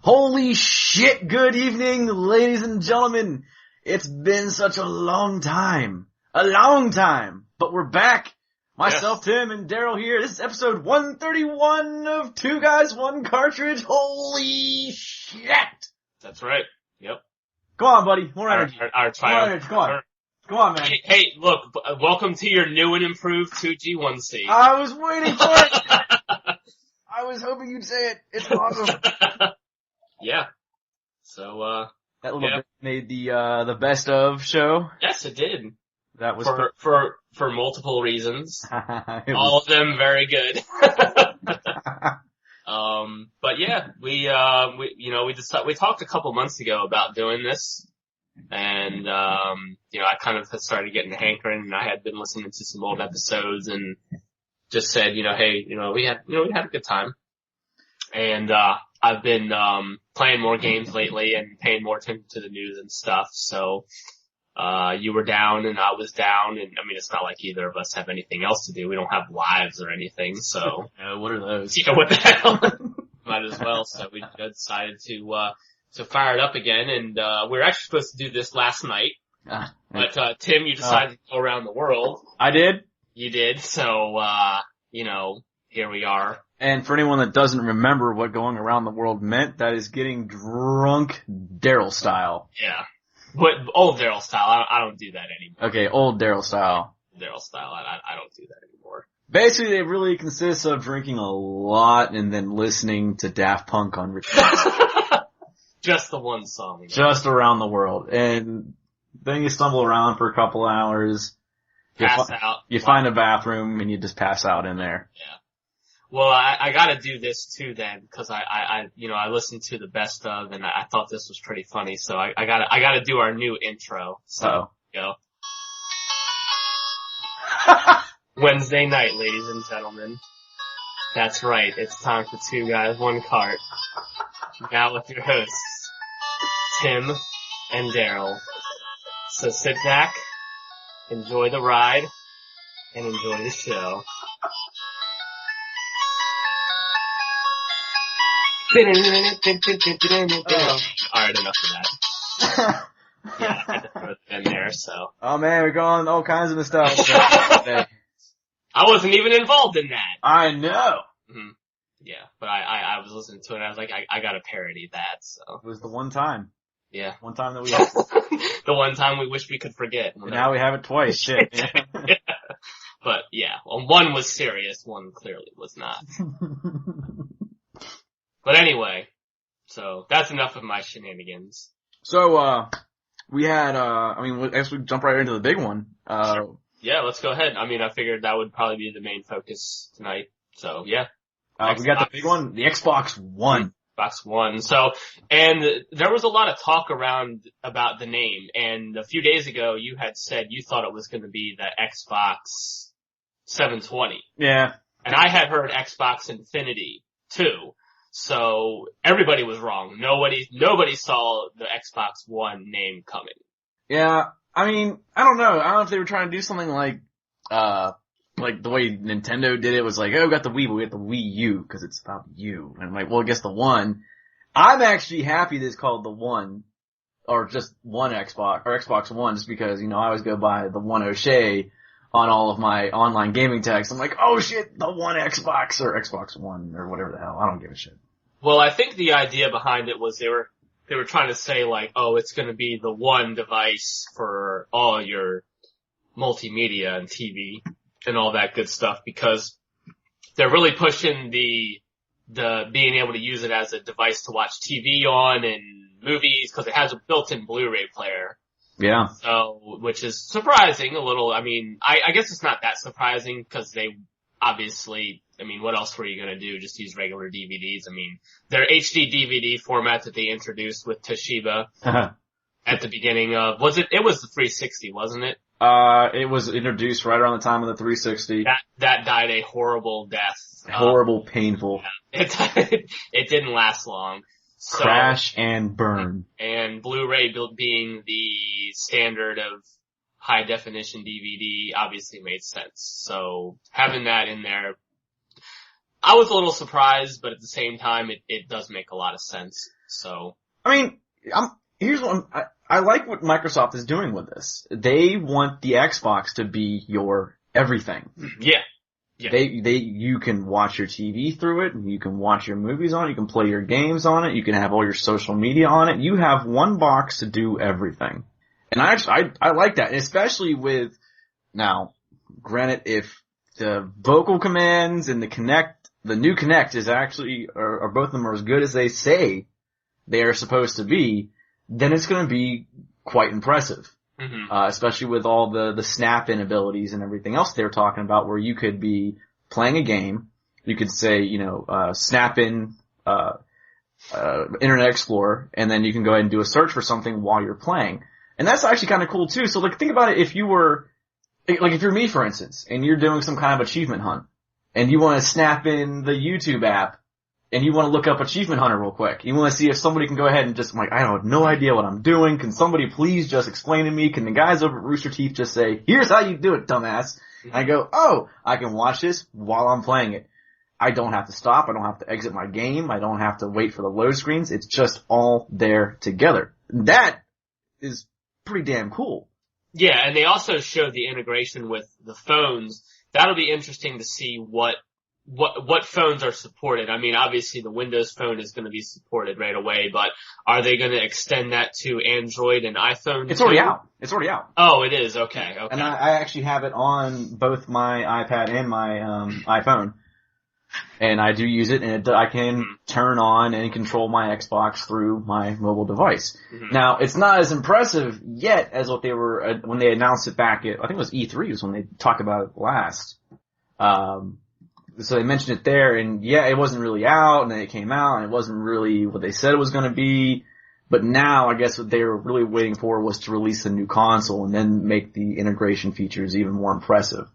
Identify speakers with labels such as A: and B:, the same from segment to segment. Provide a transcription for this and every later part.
A: Holy shit, good evening, ladies and gentlemen. It's been such a long time. But we're back. Myself, Tim, and Daryl here. This is episode 131 of Two Guys, One Cartridge. Holy shit.
B: That's right. Yep.
A: Go on, buddy. More energy.
B: Our triumph.
A: Come on. Go on, man.
B: Hey, look, welcome to your new and improved 2G1C.
A: I was waiting for it. I was hoping you'd say it. It's awesome.
B: Yeah. So,
A: that little bit made the best of show.
B: Yes, it did.
A: That was
B: for multiple reasons. All of them very good. But yeah, we talked a couple months ago about doing this. And, I kind of started getting a hankering, and I had been listening to some old episodes and just said, hey, we had a good time. And, I've been, playing more games lately and paying more attention to the news and stuff. So, you were down and I was down, and I mean, it's not like either of us have anything else to do. We don't have lives or anything, so.
A: What are those?
B: What the hell? Might as well. So we decided to fire it up again, and, we were actually supposed to do this last night. But, Tim, you decided to go around the world.
A: I did?
B: You did, so, here we are.
A: And for anyone that doesn't remember what going around the world meant, that is getting drunk Daryl style.
B: Yeah. But old Daryl style, I don't do that anymore.
A: Okay, old Daryl style.
B: Daryl style, I don't do that anymore.
A: Basically, it really consists of drinking a lot and then listening to Daft Punk on repeat.
B: Just the one song.
A: Just around the world. And then you stumble around for a couple hours.
B: Pass out.
A: You find a bathroom and you just pass out in there.
B: Yeah. Well, I gotta do this too then, because I listened to the best of, and I thought this was pretty funny, so I gotta do our new intro. So, go. Wednesday night, ladies and gentlemen. That's right, it's time for Two Guys, One Cart. Now with your hosts, Tim and Daryl. So sit back, enjoy the ride, and enjoy the show. Alright, enough of that. Yeah, I had to throw it in there, so.
A: Oh man, we're going all kinds of nostalgia.
B: I wasn't even involved in that.
A: I know.
B: Mm-hmm. Yeah, but I was listening to it and I was like, I gotta parody that, so.
A: It was the one time.
B: Yeah.
A: One time that we had.
B: The one time we wish we could forget.
A: And now we have it twice, shit.
B: Yeah. But yeah, well, one was serious, one clearly was not. But anyway, so that's enough of my shenanigans.
A: So, we had, I guess we jump right into the big one.
B: Sure. Yeah, let's go ahead. I mean, I figured that would probably be the main focus tonight. So, yeah.
A: We got the big one, the Xbox One.
B: Xbox One. So, and there was a lot of talk around about the name, and a few days ago you had said you thought it was going to be the Xbox 720.
A: Yeah.
B: And I had heard Xbox Infinity too. So everybody was wrong. Nobody saw the Xbox One name coming.
A: Yeah, I mean, I don't know. I don't know if they were trying to do something like the way Nintendo did it was like, oh, we got the Wii, but we got the Wii U, because it's about you. And I'm like, well, I guess the One. I'm actually happy that it's called the One, or just one Xbox, or Xbox One, just because, I always go by the One O'Shea on all of my online gaming tags. I'm like, oh shit, the One Xbox, or Xbox One, or whatever the hell. I don't give a shit.
B: Well, I think the idea behind it was they were trying to say like, oh, it's going to be the one device for all your multimedia and TV and all that good stuff, because they're really pushing the being able to use it as a device to watch TV on and movies, because it has a built-in Blu-ray player.
A: Yeah.
B: So, which is surprising a little. I mean, I guess it's not that surprising, because they obviously, I mean, what else were you gonna do? Just use regular DVDs? I mean, their HD DVD format that they introduced with Toshiba at the beginning of, it was the 360, wasn't it?
A: It was introduced right around the time of the 360.
B: That died a horrible death.
A: Horrible, painful.
B: Yeah, it didn't last long. So,
A: crash and burn.
B: And Blu-ray being the standard of high definition DVD obviously made sense. So having that in there I was a little surprised, but at the same time, it does make a lot of sense. So.
A: I mean, here's what I like what Microsoft is doing with this. They want the Xbox to be your everything.
B: Yeah. Yeah.
A: You can watch your TV through it, you can watch your movies on it, you can play your games on it, you can have all your social media on it. You have one box to do everything. And I like that, especially with, now, granted, if the vocal commands and the new Kinect is actually, or both of them are as good as they say they are supposed to be, then it's gonna be quite impressive. Mm-hmm. Especially with all the snap-in abilities and everything else they were talking about, where you could be playing a game, you could say, snap in, Internet Explorer, and then you can go ahead and do a search for something while you're playing. And that's actually kind of cool too. So think about it, if you're me, for instance, and you're doing some kind of achievement hunt, and you want to snap in the YouTube app, and you want to look up Achievement Hunter real quick. You want to see if somebody can go ahead and just, I have no idea what I'm doing. Can somebody please just explain to me? Can the guys over at Rooster Teeth just say, here's how you do it, dumbass? And I go, oh, I can watch this while I'm playing it. I don't have to stop. I don't have to exit my game. I don't have to wait for the load screens. It's just all there together. That is pretty damn cool.
B: Yeah, and they also showed the integration with the phones. That'll be interesting to see what phones are supported. I mean, obviously the Windows phone is going to be supported right away, but are they going to extend that to Android and iPhone?
A: It's already out. It's already out.
B: Oh, it is. Okay.
A: And I actually have it on both my iPad and my iPhone. And I do use it, and I can turn on and control my Xbox through my mobile device. Mm-hmm. Now, it's not as impressive yet as what they were when they announced it back at, I think it was E3 was when they talked about it last. So they mentioned it there, and yeah, it wasn't really out, and then it came out, and it wasn't really what they said it was going to be. But now, I guess what they were really waiting for was to release a new console and then make the integration features even more impressive.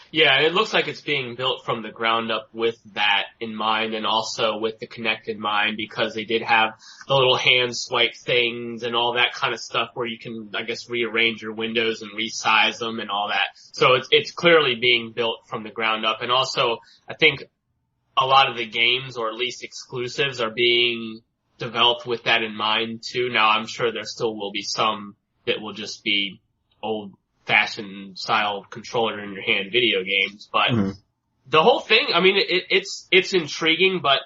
B: Yeah, it looks like it's being built from the ground up with that in mind, and also with the Kinect in mind, because they did have the little hand swipe things and all that kind of stuff where you can, I guess, rearrange your windows and resize them and all that. So it's clearly being built from the ground up. And also, I think a lot of the games, or at least exclusives, are being developed with that in mind too. Now, I'm sure there still will be some that will just be old-fashioned style controller in your hand video games, but the whole thing, I mean, it's intriguing, but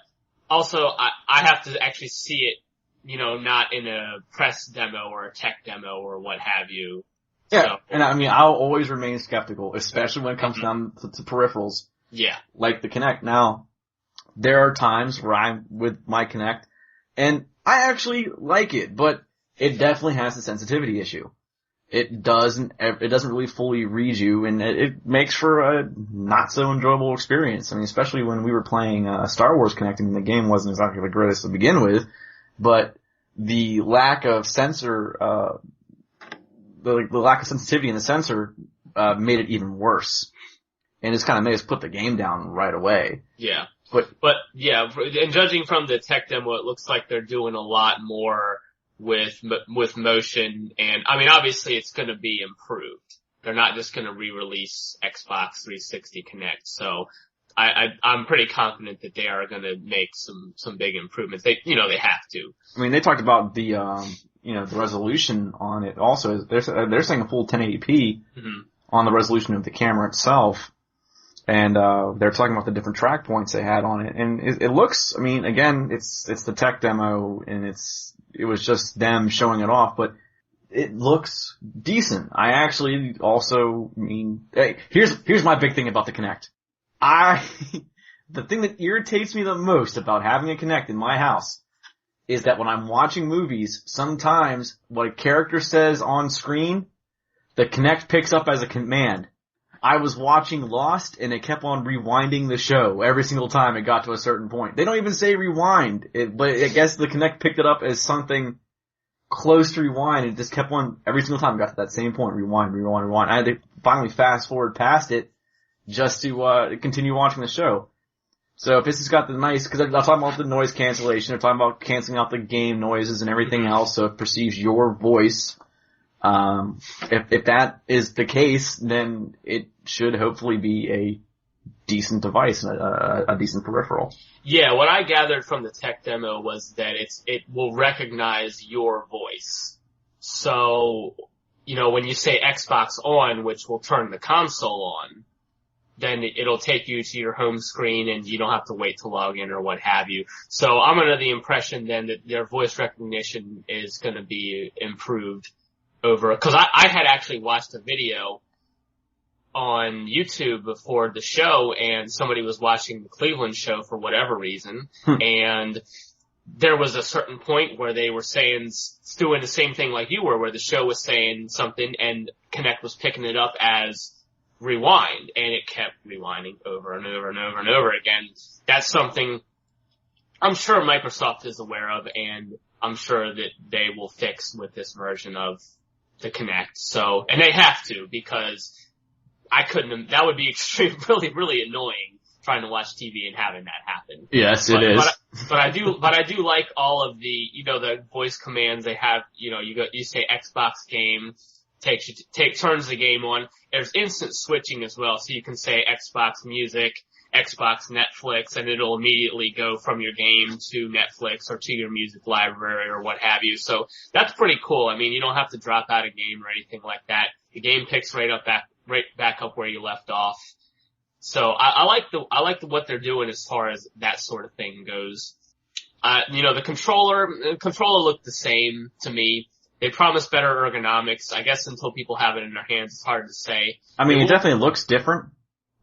B: also I have to actually see it, not in a press demo or a tech demo or what have you.
A: Yeah, so, and I mean, I'll always remain skeptical, especially when it comes down to peripherals.
B: Yeah.
A: Like the Kinect. Now, there are times where I'm with my Kinect, and I actually like it, but it definitely has a sensitivity issue. It doesn't really fully read you, and it makes for a not so enjoyable experience. I mean, especially when we were playing Star Wars Kinect, and the game wasn't exactly the greatest to begin with, but the lack of sensor, the lack of sensitivity in the sensor, made it even worse. And it's kind of made us put the game down right away.
B: Yeah. But yeah, and judging from the tech demo, it looks like they're doing a lot more with motion, and I mean, obviously it's going to be improved. They're not just going to re-release Xbox 360 Kinect. So I'm pretty confident that they are going to make some big improvements. They have to. I
A: mean, they talked about the the resolution on it also. They're saying a full 1080p on the resolution of the camera itself. And they're talking about the different track points they had on it, and it looks. I mean, again, it's the tech demo, and it was just them showing it off, but it looks decent. I actually also hey, here's my big thing about the Kinect. The thing that irritates me the most about having a Kinect in my house is that when I'm watching movies, sometimes what a character says on screen, the Kinect picks up as a command. I was watching Lost, and it kept on rewinding the show every single time it got to a certain point. They don't even say rewind, but I guess the Kinect picked it up as something close to rewind, and it just kept on, every single time it got to that same point, rewind. I had to finally fast forward past it just to continue watching the show. So if this has got the nice, because I'm talking about the noise cancellation, they're talking about canceling out the game noises and everything else, so it perceives your voice. If that is the case, then it should hopefully be a decent device, a decent peripheral.
B: Yeah, what I gathered from the tech demo was that it will recognize your voice. So, when you say Xbox on, which will turn the console on, then it'll take you to your home screen and you don't have to wait to log in or what have you. So I'm under the impression then that their voice recognition is going to be improved over, cause I had actually watched a video on YouTube before the show, and somebody was watching the Cleveland show for whatever reason, and there was a certain point where they were doing the same thing like you were, where the show was saying something and Kinect was picking it up as rewind, and it kept rewinding over and over and over and over again. That's something I'm sure Microsoft is aware of, and I'm sure that they will fix with this version of the Kinect. So, and they have to, because that would be really, really annoying trying to watch TV and having that happen.
A: Yes, it is.
B: But I do like all of the, the voice commands they have. You say Xbox game, turns the game on. There's instant switching as well, so you can say Xbox Music, Xbox Netflix, and it'll immediately go from your game to Netflix or to your music library or what have you. So that's pretty cool. I mean, you don't have to drop out a game or anything like that. The game picks right back up where you left off. So I like what they're doing as far as that sort of thing goes. The controller looked the same to me. They promised better ergonomics. I guess until people have it in their hands, it's hard to say.
A: I mean, it definitely looks different,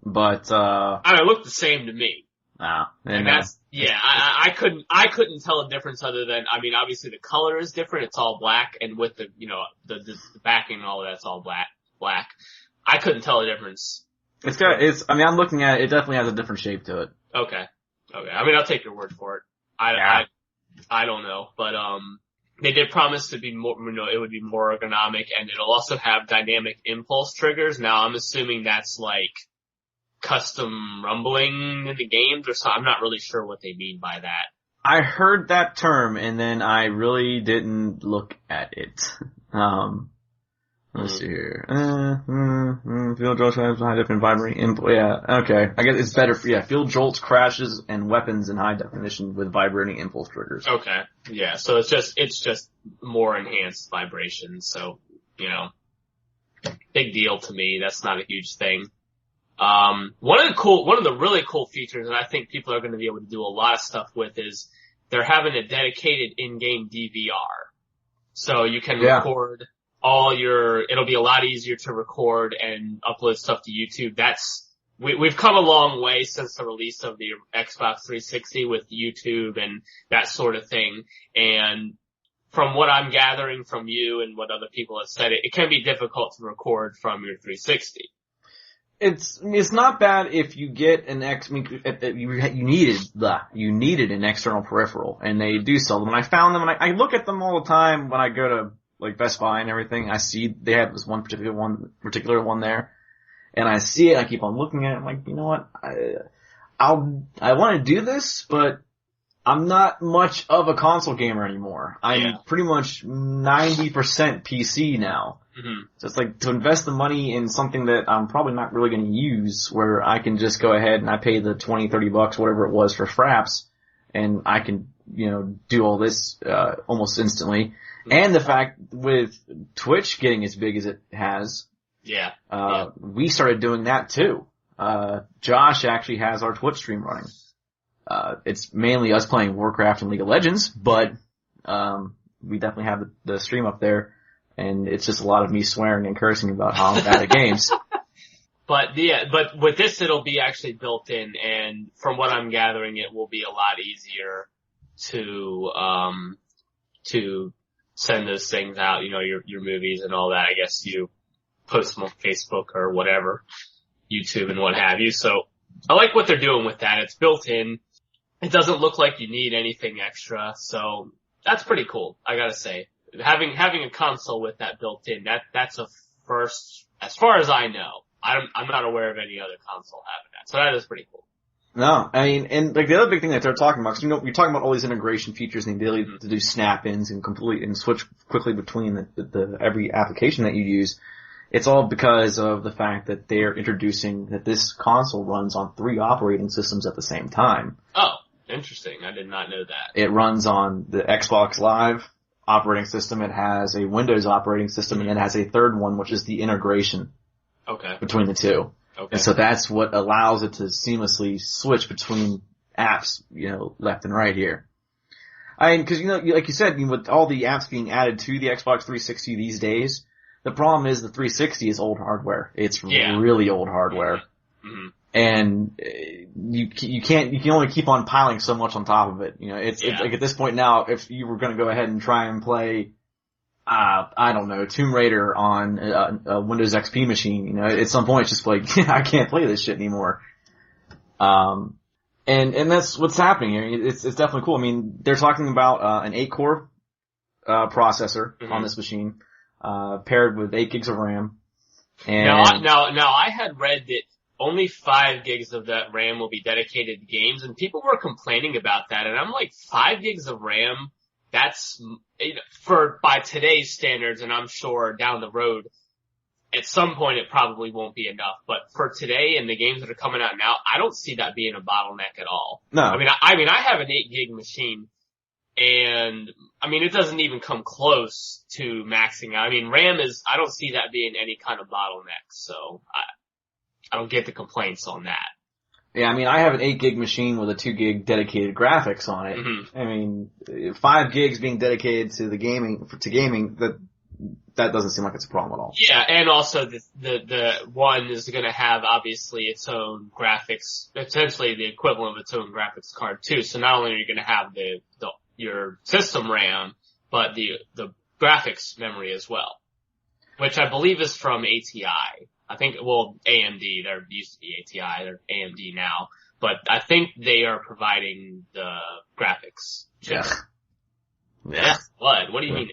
A: but
B: it looked the same to me.
A: And
B: that's, I couldn't tell a difference other than, I mean, obviously the color is different. It's all black, and with the, the backing and all of that's all black. I couldn't tell a difference.
A: I'm looking at it. It definitely has a different shape to it.
B: Okay. I mean, I'll take your word for it. I don't know, but, they did promise to be more, it would be more ergonomic, and it'll also have dynamic impulse triggers. Now, I'm assuming that's like custom rumbling in the games or something. I'm not really sure what they mean by that.
A: I heard that term, and then I really didn't look at it. Let's see here. Field jolts have high definition vibrating input. Yeah, okay. I guess it's better for, field jolts, crashes, and weapons in high definition with vibrating impulse triggers.
B: Okay. Yeah, so it's just more enhanced vibration. So, big deal to me. That's not a huge thing. One of the really cool features, and I think people are going to be able to do a lot of stuff with, is they're having a dedicated in-game DVR. So you can record it'll be a lot easier to record and upload stuff to YouTube. We've come a long way since the release of the Xbox 360 with YouTube and that sort of thing. And from what I'm gathering from you and what other people have said, it can be difficult to record from your 360.
A: It's not bad if you get you needed an external peripheral, and they do sell them. And I found them, and I look at them all the time when I go to like Best Buy and everything. I see they have this particular one there, and I see it. I keep on looking at it. I'm like, you know what? I want to do this, but I'm not much of a console gamer anymore. I'm pretty much 90% PC now. Mm-hmm. So it's like to invest the money in something that I'm probably not really going to use, where I can just go ahead and I pay the $20-$30, whatever it was for fraps, and I can, do all this, almost instantly. Mm-hmm. And the fact with Twitch getting as big as it has. We started doing that too. Josh actually has our Twitch stream running. It's mainly us playing Warcraft and League of Legends, but, we definitely have the stream up there. And it's just a lot of me swearing and cursing about how I'm bad at games.
B: But with this it'll be actually built in, and from what I'm gathering it will be a lot easier to send those things out, your movies and all that. I guess you post them on Facebook or whatever, YouTube and what have you. So I like what they're doing with that. It's built in. It doesn't look like you need anything extra, so that's pretty cool, I gotta say. Having a console with that built in, that's a first, as far as I know. I'm not aware of any other console having that, so that is pretty cool.
A: No, I mean, and like the other big thing that they're talking about, because you're talking about all these integration features and the ability to do snap-ins and switch quickly between the every application that you use, It's all because of the fact that they're introducing that this console runs on 3 operating systems at the same time.
B: Oh, interesting. I did not know that.
A: It runs on the Xbox Live operating system. It has a Windows operating system, and it has a third one, which is the integration between the two.
B: Okay.
A: And so that's what allows it to seamlessly switch between apps, left and right here. Cause like you said, with all the apps being added to the Xbox 360 these days, the problem is the 360 is old hardware. It's really old hardware.
B: Mm-hmm.
A: And you can only keep on piling so much on top of it. It's like at this point now, if you were going to go ahead and try and play, I don't know, Tomb Raider on a Windows XP machine, at some point it's just like, I can't play this shit anymore. And that's what's happening here. It's definitely cool. I mean, they're talking about, an 8-core, processor on this machine, paired with 8 gigs of RAM. And
B: now I had read that only 5 gigs of that RAM will be dedicated to games, and people were complaining about that, and I'm like, 5 gigs of RAM? That's, by today's standards, and I'm sure down the road, at some point it probably won't be enough, but for today and the games that are coming out now, I don't see that being a bottleneck at all.
A: No.
B: I mean, I have an 8 gig machine, and, it doesn't even come close to maxing out. I mean, RAM I don't see that being any kind of bottleneck, so I don't get the complaints on that.
A: Yeah, I have an 8 gig machine with a 2 gig dedicated graphics on it.
B: Mm-hmm.
A: 5 gigs being dedicated to gaming, that doesn't seem like it's a problem at all.
B: Yeah, and also the one is gonna have obviously its own graphics, potentially the equivalent of its own graphics card too. So not only are you gonna have your system RAM, but the graphics memory as well, which I believe is from ATI. I think, AMD, there used to be ATI, they're AMD now, but I think they are providing the graphics chip.
A: Yeah.
B: What? What do you mean?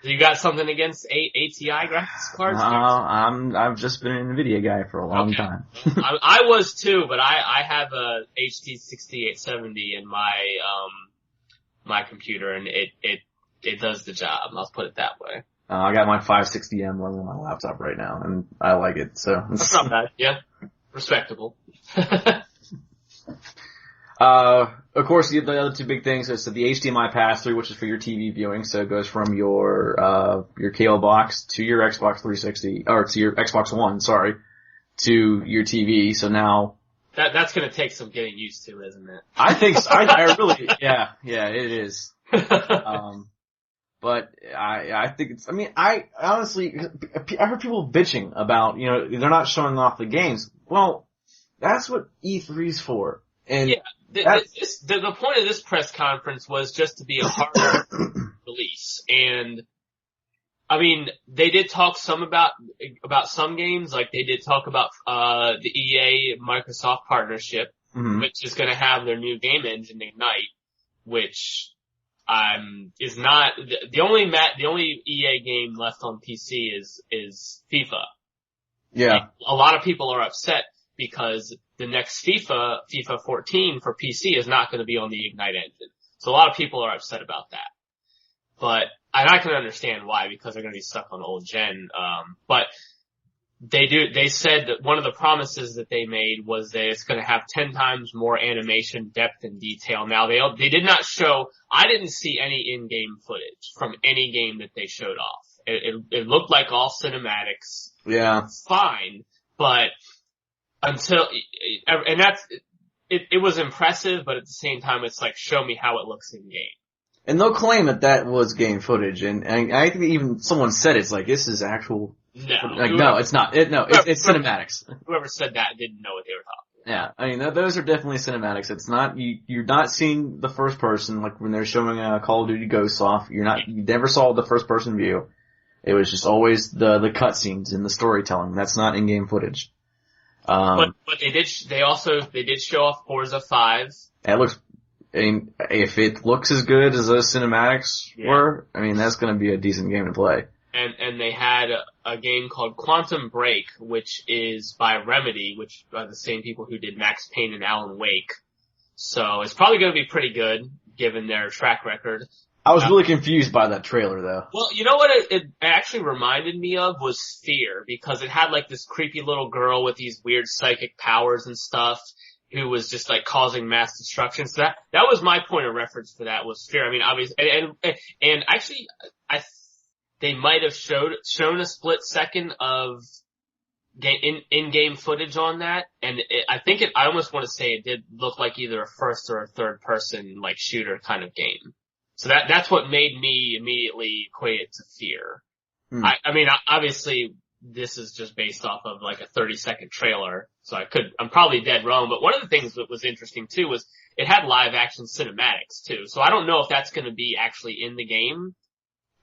B: You got something against ATI graphics cards?
A: I've just been an NVIDIA guy for a long time.
B: I was too, but I have a HD 6870 in my computer, and it does the job. Let's put it that way.
A: I got my 560M running on my laptop right now, and I like it, so.
B: That's not bad. Yeah. Respectable.
A: Of course, the other two big things is the HDMI pass-through, which is for your TV viewing, so it goes from your cable box to your Xbox 360, or to your Xbox One, sorry, to your TV, so now.
B: That's gonna take some getting used to, isn't it?
A: I think so. I really, yeah, it is. But I think it's, I honestly, I heard people bitching about, they're not showing off the games. Well, that's what E3's for. And
B: yeah, the point of this press conference was just to be a hardware release. And, they did talk some about some games, like they did talk about, the EA Microsoft partnership, which is gonna have their new game engine, Ignite, which, is not, the only EA game left on PC is FIFA.
A: Yeah.
B: And a lot of people are upset because the next FIFA 14 for PC is not going to be on the Ignite engine. So a lot of people are upset about that. And I can understand why, because they're going to be stuck on old gen. But they said that one of the promises that they made was that it's going to have 10 times more animation depth and detail. Now they did not show, I didn't see any in-game footage from any game that they showed off. It looked like all cinematics.
A: Yeah.
B: Fine. But it was impressive, but at the same time it's like, show me how it looks in game.
A: And they'll claim that was game footage, and I think even someone said it's like, this is actual. No, it's not. It's cinematics.
B: Whoever said that didn't know what they were talking
A: about. Yeah, those are definitely cinematics. It's not, you're not seeing the first person, like when they're showing Call of Duty Ghosts off, you never saw the first person view. It was just always the cutscenes and the storytelling. That's not in-game footage.
B: But they did show off Forza 5.
A: That looks, if it looks as good as those cinematics were, that's gonna be a decent game to play.
B: And they had a game called Quantum Break, which is by Remedy, which are the same people who did Max Payne and Alan Wake. So it's probably going to be pretty good, given their track record.
A: I was really confused by that trailer, though.
B: Well, you know what it actually reminded me of was Fear, because it had like this creepy little girl with these weird psychic powers and stuff who was just like causing mass destruction. So that was my point of reference for that was Fear. I mean, obviously, and actually, they might have shown a split second of in-game footage on that, and I almost want to say it did look like either a first or a third person like shooter kind of game. So that's what made me immediately equate it to Fear. I mean, obviously this is just based off of like a 30-second trailer, so I'm probably dead wrong, but one of the things that was interesting too was it had live action cinematics too. So I don't know if that's going to be actually in the game,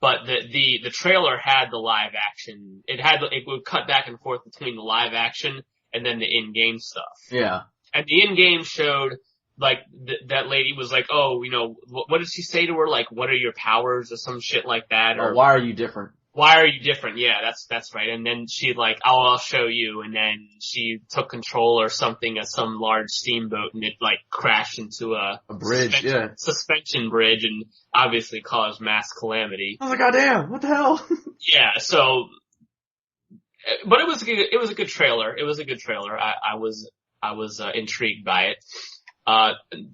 B: but the trailer had the live action. It would cut back and forth between the live action and then the in-game stuff.
A: Yeah.
B: And the in-game showed like that lady was like, oh, you know, what did she say to her? Like, what are your powers or some shit like that? Or
A: why are you different?
B: Why are you different? Yeah, that's right. And then she like, oh, I'll show you. And then she took control or something of some large steamboat and it like crashed into a
A: bridge,
B: suspension bridge and obviously caused mass calamity.
A: I was like, God damn, what the hell?
B: Yeah, so, but it was a good trailer. It was a good trailer. I was intrigued by it.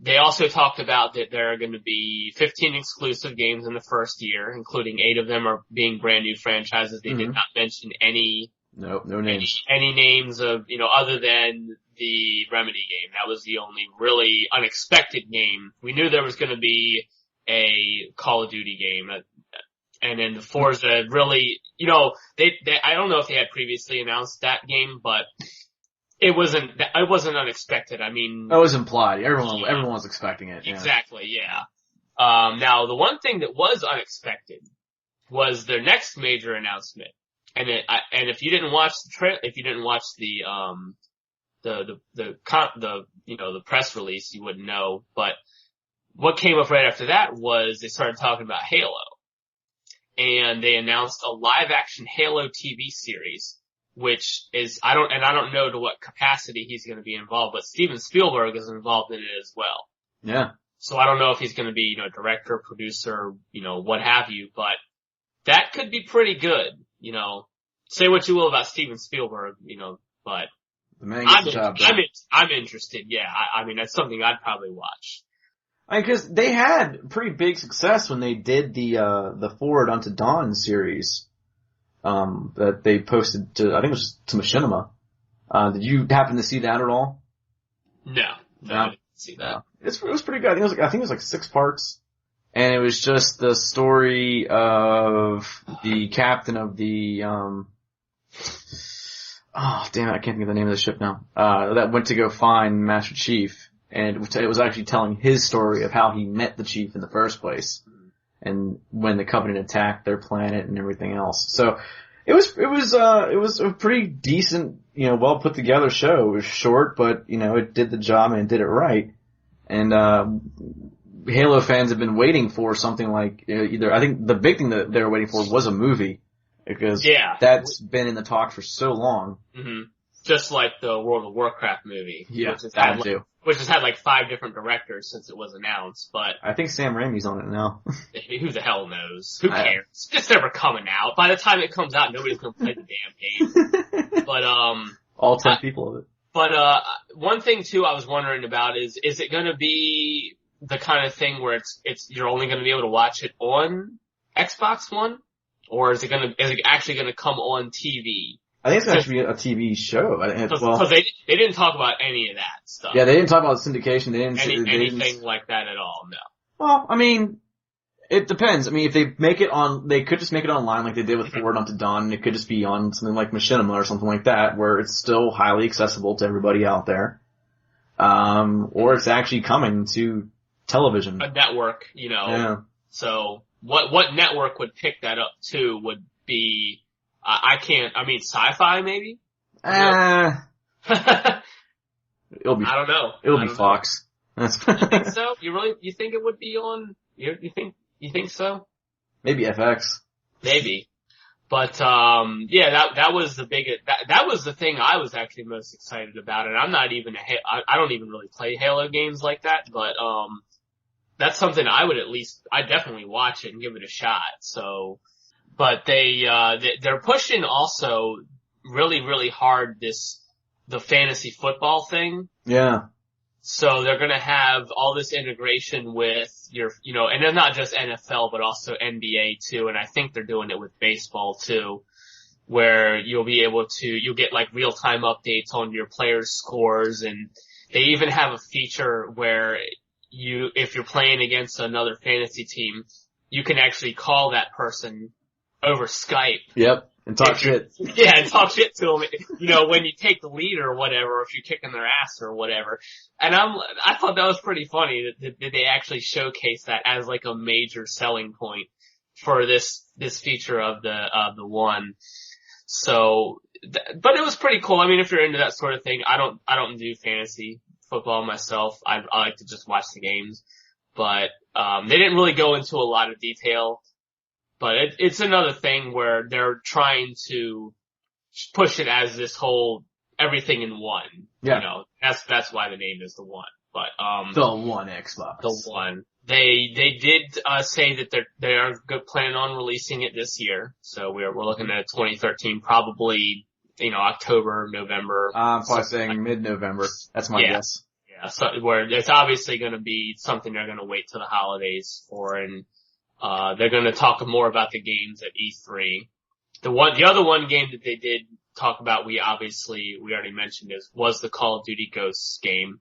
B: They also talked about that there are going to be 15 exclusive games in the first year, including 8 of them are being brand new franchises. They did not mention any
A: no names.
B: Any names of, you know, other than the Remedy game. That was the only really unexpected game. We knew there was going to be a Call of Duty game, and then the Forza really, you know, they I don't know if they had previously announced that game, but it wasn't unexpected. I mean,
A: that was implied. Everyone was expecting it. Yeah.
B: Exactly, yeah. Now the one thing that was unexpected was their next major announcement. And if you didn't watch the press release, you wouldn't know. But what came up right after that was they started talking about Halo. And they announced a live action Halo TV series, which is, I don't know to what capacity he's going to be involved, but Steven Spielberg is involved in it as well.
A: Yeah.
B: So I don't know if he's going to be, you know, director, producer, you know, what have you, but that could be pretty good, you know. Say what you will about Steven Spielberg, you know, but
A: the man gets the job done.
B: I'm interested, yeah. I mean, that's something I'd probably watch.
A: I mean, cause they had pretty big success when they did the Forward Unto Dawn series. That they posted to, I think it was to Machinima. Did you happen to see that at all?
B: No, I didn't see that.
A: It was pretty good. I think it was like 6 parts. And it was just the story of the captain of the, oh damn it, I can't think of the name of the ship now, that went to go find Master Chief. And it was actually telling his story of how he met the Chief in the first place. And when the Covenant attacked their planet and everything else. So, it was a pretty decent, you know, well put together show. It was short, but, you know, it did the job and it did it right. And, Halo fans have been waiting for something like, I think the big thing that they were waiting for was a movie. Because that's been in the talks for so long.
B: Mm-hmm. Just like the World of Warcraft movie.
A: Yeah,
B: which has had like 5 different directors since it was announced, but
A: I think Sam Raimi's on it now.
B: Who the hell knows? Who cares? It's never coming out. By the time it comes out, nobody's gonna play the damn game. But
A: all 10 people of it.
B: But one thing too I was wondering about is it gonna be the kind of thing where it's you're only gonna be able to watch it on Xbox One? Or is it actually gonna come on TV?
A: I think it's going to be a TV show.
B: Because they didn't talk about any of that stuff.
A: Yeah, they didn't talk about syndication. They didn't
B: anything like that at all. No.
A: Well, I mean, it depends. I mean, if they make it on, they could just make it online like they did with Forward Unto Dawn. It could just be on something like Machinima or something like that, where it's still highly accessible to everybody out there. Or it's actually coming to television.
B: A network, you know.
A: Yeah.
B: So what network would pick that up too would be. Sci-fi maybe?
A: It'll be,
B: I don't know.
A: It'll be Fox.
B: You think so? You think it would be on, you think so?
A: Maybe FX.
B: Maybe. But, that was the biggest, that was the thing I was actually most excited about, and I'm not even I don't even really play Halo games like that, but, that's something I definitely watch it and give it a shot. So, but they're pushing also really, really hard the fantasy football thing.
A: Yeah.
B: So they're gonna have all this integration with and they're not just NFL, but also NBA too, and I think they're doing it with baseball too, where you'll get like real-time updates on your players' scores, and they even have a feature where if you're playing against another fantasy team, you can actually call that person over Skype.
A: Yep. And talk shit.
B: Yeah, and talk shit to them, when you take the lead or whatever, or if you're kicking their ass or whatever. And I thought that was pretty funny that they actually showcase that as like a major selling point for this feature of the one. So, but it was pretty cool. I mean, if you're into that sort of thing, I don't do fantasy football myself. I like to just watch the games, but, they didn't really go into a lot of detail. But it's another thing where they're trying to push it as this whole everything in one.
A: Yeah.
B: That's why the name is the one. But
A: the one Xbox.
B: The one. They did say that they are planning on releasing it this year. So we're looking at 2013, probably October, November.
A: I'm probably saying mid-November. That's my guess.
B: Yeah. So where it's obviously going to be something they're going to wait till the holidays for, and they're going to talk more about the games at E3. The other one game that they did talk about, we already mentioned was the Call of Duty Ghosts game.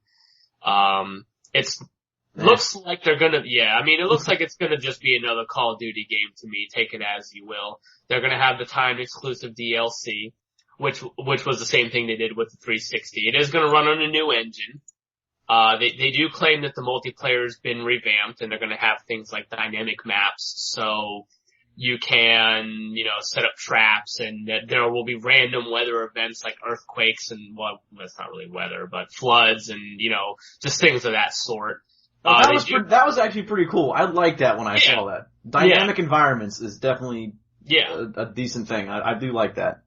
B: Looks like they're gonna, it looks like it's gonna just be another Call of Duty game to me, take it as you will. They're gonna have the timed exclusive DLC, which was the same thing they did with the 360. It is gonna run on a new engine. They do claim that the multiplayer's been revamped, and they're gonna have things like dynamic maps, so you can, set up traps, and that there will be random weather events like earthquakes and, well, it's not really weather, but floods and, just things of that sort.
A: That was actually pretty cool. I liked that when I saw that. Dynamic environments is definitely a decent thing. I do like that.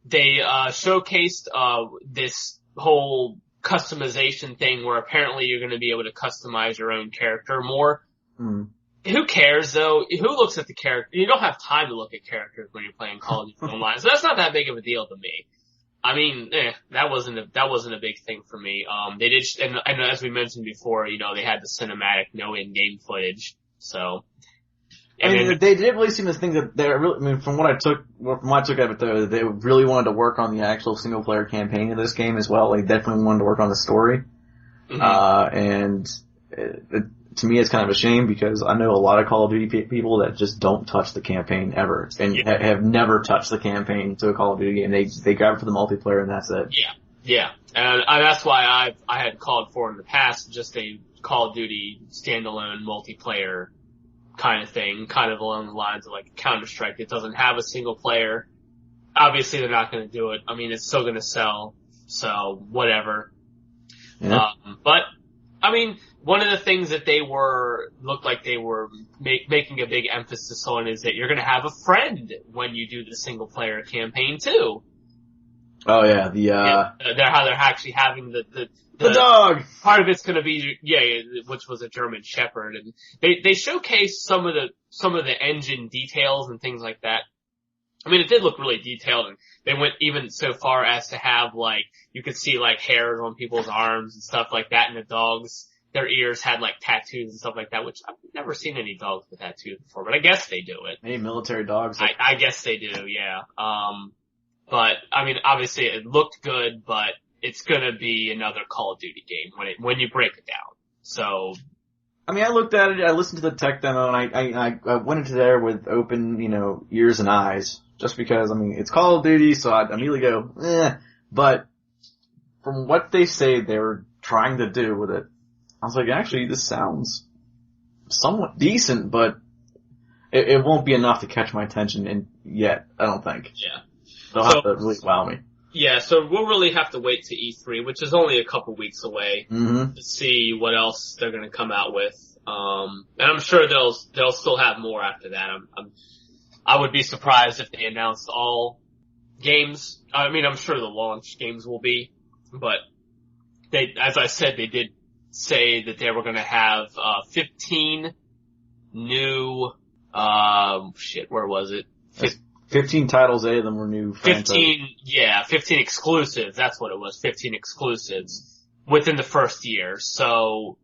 B: They showcased this whole customization thing where apparently you're going to be able to customize your own character more.
A: Mm.
B: Who cares though? Who looks at the character? You don't have time to look at characters when you're playing Call of Duty Online, so that's not that big of a deal to me. I mean, that wasn't a big thing for me. They did, and as we mentioned before, they had the cinematic, no in-game footage, so.
A: They did really seem to think that they're really, from what I took out of it though, they really wanted to work on the actual single player campaign of this game as well. They definitely wanted to work on the story. Mm-hmm. To me it's kind of a shame because I know a lot of Call of Duty people that just don't touch the campaign ever and have never touched the campaign to a Call of Duty game. They grab it for the multiplayer and that's it.
B: Yeah. And that's why I had called for in the past just a Call of Duty standalone multiplayer kind of thing, kind of along the lines of like Counter-Strike. It doesn't have a single player. Obviously they're not going to do it. I mean, it's still going to sell, so whatever.
A: Yeah.
B: But, I mean, one of the things that looked like they were making a big emphasis on is that you're going to have a friend when you do the single player campaign too.
A: Oh yeah,
B: how they're actually having the
A: dog.
B: Part of it's going to be which was a German Shepherd, and they showcased some of the engine details and things like that. I mean, it did look really detailed, and they went even so far as to have like you could see like hairs on people's arms and stuff like that, and the dogs. Their ears had like tattoos and stuff like that, which I've never seen any dogs with tattoos before, but I guess they do it.
A: Any military dogs?
B: I guess they do, yeah. But I mean, obviously it looked good, but it's gonna be another Call of Duty game when you break it down. So.
A: I mean, I looked at it, I listened to the tech demo, and I went into there with open, ears and eyes, just because, I mean, it's Call of Duty, so I immediately go, but from what they say they were trying to do with it, I was like, actually, this sounds somewhat decent, but it won't be enough to catch my attention yet, I don't think.
B: Yeah.
A: They'll have to really wow me.
B: Yeah, so we'll really have to wait to E3, which is only a couple weeks away, to see what else they're gonna come out with. And I'm sure they'll still have more after that. I would be surprised if they announced all games. I mean, I'm sure the launch games will be, but as I said, they did say that they were going to have 15 new, where was it?
A: 15 titles, 8 of them were new franchises.
B: 15 exclusives, that's what it was, 15 exclusives within the first year. So,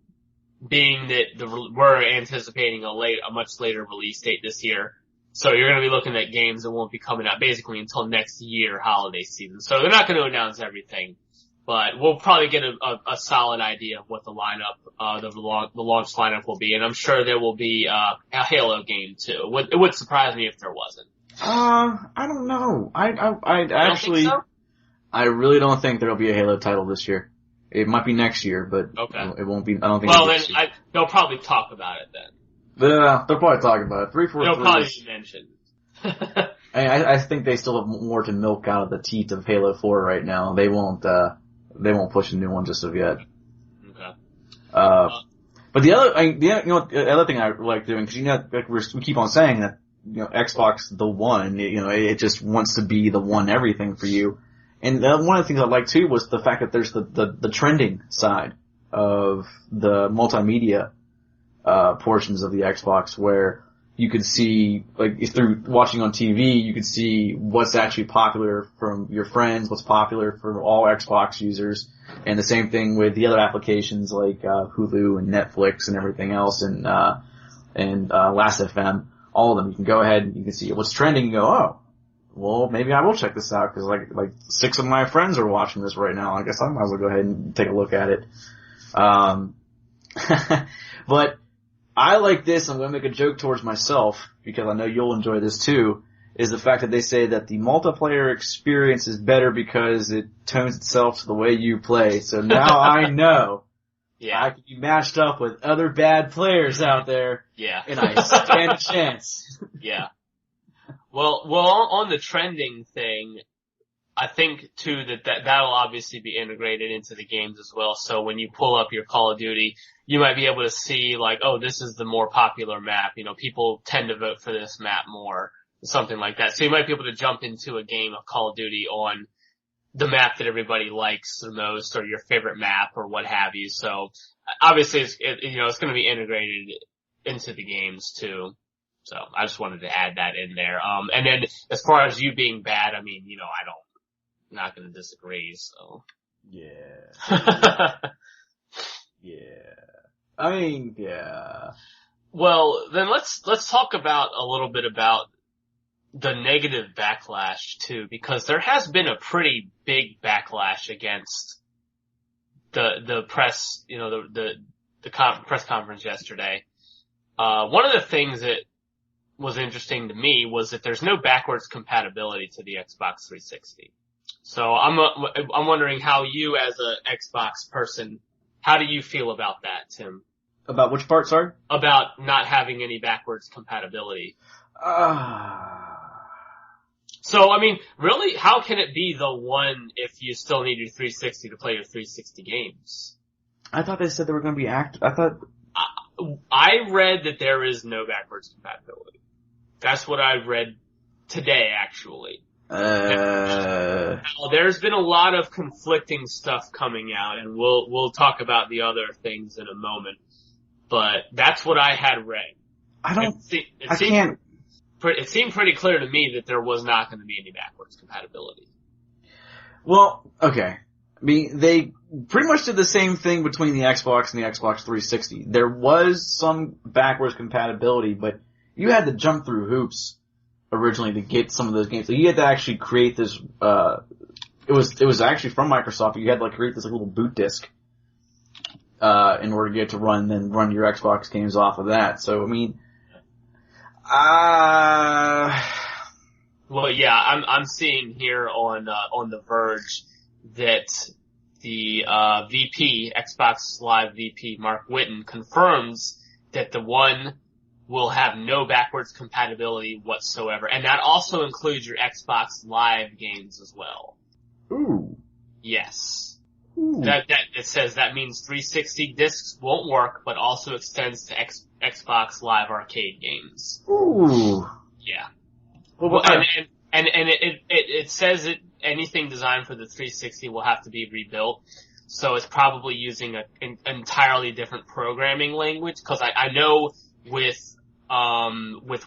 B: being that we're anticipating a much later release date this year, so you're going to be looking at games that won't be coming out basically until next year holiday season. So they're not going to announce everything, but we'll probably get a solid idea of what the lineup, the launch lineup will be, and I'm sure there will be a Halo game too. It would surprise me if there wasn't.
A: I don't know. I actually,
B: think so?
A: I really don't think there'll be a Halo title this year. It might be next year, but
B: okay.
A: It won't be. I don't think.
B: Well, then they'll probably talk about it then.
A: They'll probably talk about it. 343.
B: They'll probably be mentioned.
A: I think they still have more to milk out of the teat of Halo 4 right now. They won't push a new one just of yet.
B: Okay.
A: But the other thing I like doing, because like we keep on saying that, Xbox the one, it just wants to be the one everything for you. And one of the things I like too was the fact that there's the trending side of the multimedia portions of the Xbox, where you could see, like, through watching on TV, you could see what's actually popular from your friends, what's popular for all Xbox users, and the same thing with the other applications like Hulu and Netflix and everything else, and Last.fm, all of them. You can go ahead and you can see what's trending and go, oh, well, maybe I will check this out, because like 6 of my friends are watching this right now. I guess I might as well go ahead and take a look at it. But I like this, I'm going to make a joke towards myself, because I know you'll enjoy this too, is the fact that they say that the multiplayer experience is better because it tones itself to the way you play. So now I know I can be matched up with other bad players out there, and I stand a chance.
B: Yeah. Well, on the trending thing, I think too that'll obviously be integrated into the games as well. So when you pull up your Call of Duty, you might be able to see like, oh, this is the more popular map. People tend to vote for this map more, something like that. So you might be able to jump into a game of Call of Duty on the map that everybody likes the most, or your favorite map, or what have you. So obviously, it's going to be integrated into the games too. So I just wanted to add that in there. And then as far as you being bad, I mean, I'm not going to disagree, so.
A: Yeah. Yeah. I mean, yeah.
B: Well, then let's talk about a little bit about the negative backlash too, because there has been a pretty big backlash against the press, the press conference yesterday. One of the things that was interesting to me was that there's no backwards compatibility to the Xbox 360. So I'm wondering how you, as a Xbox person, how do you feel about that, Tim?
A: About which part, sorry?
B: About not having any backwards compatibility. So, I mean, really, how can it be the one if you still need your 360 to play your 360 games?
A: I thought they said they were going to be
B: I read that there is no backwards compatibility. That's what I read today, actually. Now, there's been a lot of conflicting stuff coming out, and we'll talk about the other things in a moment. But that's what I had read. It seemed pretty clear to me that there was not going to be any backwards compatibility.
A: Well, okay. I mean, they pretty much did the same thing between the Xbox and the Xbox 360. There was some backwards compatibility, but you had to jump through hoops originally to get some of those games. So you had to actually create this, it was actually from Microsoft. You had to create this little boot disk, in order to get to run your Xbox games off of that. So, I mean,
B: well, yeah, I'm seeing here on The Verge that the VP, Xbox Live VP, Mark Whitten, confirms that the One will have no backwards compatibility whatsoever, and that also includes your Xbox Live games as well.
A: Ooh.
B: Yes.
A: Ooh.
B: That it says that means 360 discs won't work, but also extends to Xbox Live Arcade games.
A: Ooh.
B: Yeah.
A: Well,
B: and it says that anything designed for the 360 will have to be rebuilt. So it's probably using an entirely different programming language, because I know with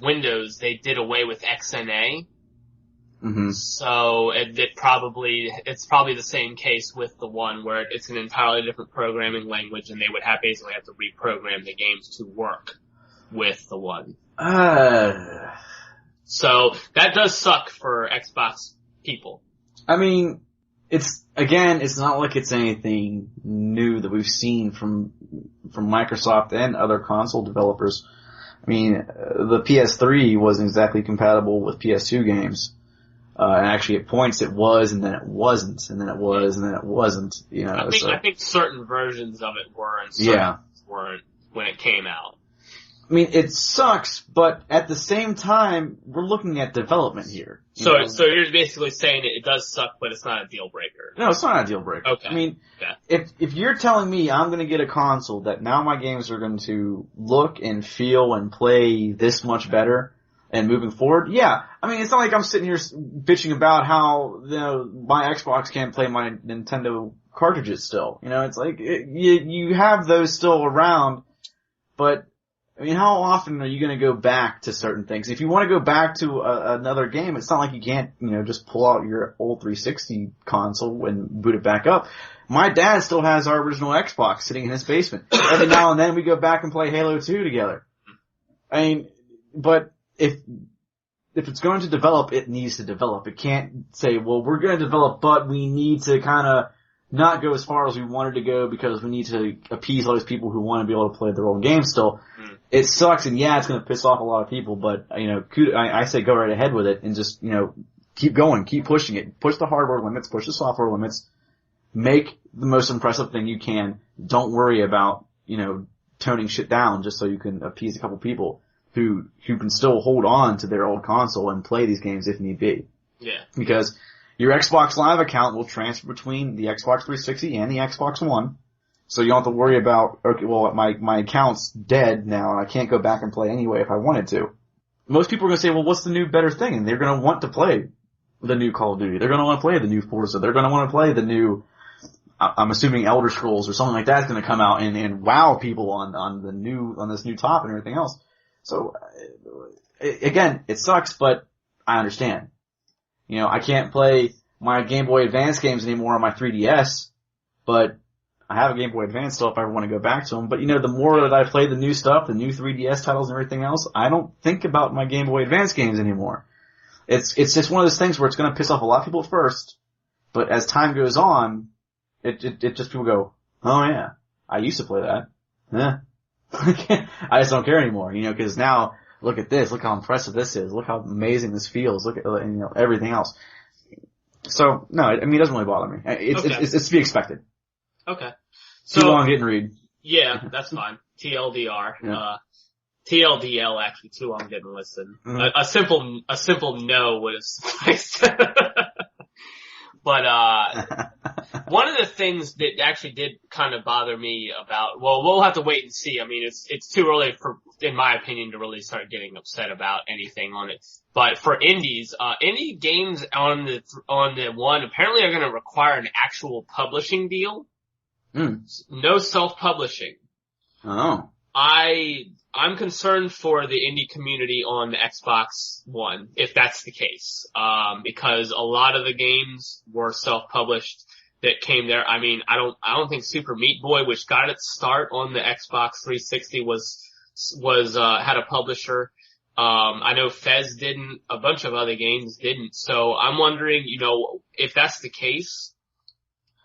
B: Windows, they did away with XNA.
A: Mm-hmm.
B: So it's probably the same case with the one where it's an entirely different programming language, and they would basically have to reprogram the games to work with the one. So that does suck for Xbox people.
A: I mean, it's not like it's anything new that we've seen from Microsoft and other console developers. I mean, the PS3 wasn't exactly compatible with PS2 games. And actually at points it was, and then it wasn't, and then it was, and then it wasn't, you know.
B: I think certain versions of it were, and certain weren't when it came out.
A: I mean, it sucks, but at the same time, we're looking at development here.
B: So you're basically saying it does suck, but it's not a deal breaker.
A: No, it's not a deal breaker.
B: Okay.
A: I mean, if you're telling me I'm going to get a console that now my games are going to look and feel and play this much better and moving forward, yeah. I mean, it's not like I'm sitting here bitching about how, you know, my Xbox can't play my Nintendo cartridges still. You know, it's like, you have those still around, but I mean, how often are you going to go back to certain things? If you want to go back to another game, it's not like you can't, you know, just pull out your old 360 console and boot it back up. My dad still has our original Xbox sitting in his basement. Every now and then we go back and play Halo 2 together. I mean, but if it's going to develop, it needs to develop. It can't say, well, we're going to develop, but we need to kind of not go as far as we wanted to go because we need to appease all those people who want to be able to play their old game still. It sucks, and yeah, it's going to piss off a lot of people, but, you know, I say go right ahead with it and just, you know, keep going, keep pushing it. Push the hardware limits, push the software limits, make the most impressive thing you can. Don't worry about, you know, toning shit down just so you can appease a couple people who can still hold on to their old console and play these games if need be.
B: Yeah.
A: Because your Xbox Live account will transfer between the Xbox 360 and the Xbox One. So you don't have to worry about, okay, well, my account's dead now and I can't go back and play anyway if I wanted to. Most people are going to say, well, what's the new better thing? And they're going to want to play the new Call of Duty. They're going to want to play the new Forza. They're going to want to play the new, I'm assuming Elder Scrolls or something like that's going to come out and wow people on this new top and everything else. So, again, it sucks, but I understand. You know, I can't play my Game Boy Advance games anymore on my 3DS, but I have a Game Boy Advance still if I ever want to go back to them. But, you know, the more that I play the new stuff, the new 3DS titles and everything else, I don't think about my Game Boy Advance games anymore. It's just one of those things where it's going to piss off a lot of people at first, but as time goes on, it just people go, oh yeah, I used to play that. Yeah. I just don't care anymore, you know, because now, look at this, look how impressive this is, look how amazing this feels, look at, you know, everything else. So, no, I mean, it doesn't really bother me. It's to be expected.
B: Okay.
A: So, too long getting read.
B: Yeah, that's fine. TLDR. Yeah. TLDL actually, too long didn't listen. Mm-hmm. A simple no would have sufficed. But, one of the things that actually did kind of bother me about, well, we'll have to wait and see. I mean, it's too early in my opinion, to really start getting upset about anything on it. But for indies, indie games on the one apparently are going to require an actual publishing deal. No self-publishing.
A: Oh.
B: I'm concerned for the indie community on the Xbox One, if that's the case. Because a lot of the games were self-published that came there. I mean, I don't think Super Meat Boy, which got its start on the Xbox 360 had a publisher. I know Fez didn't, a bunch of other games didn't. So I'm wondering, you know, if that's the case,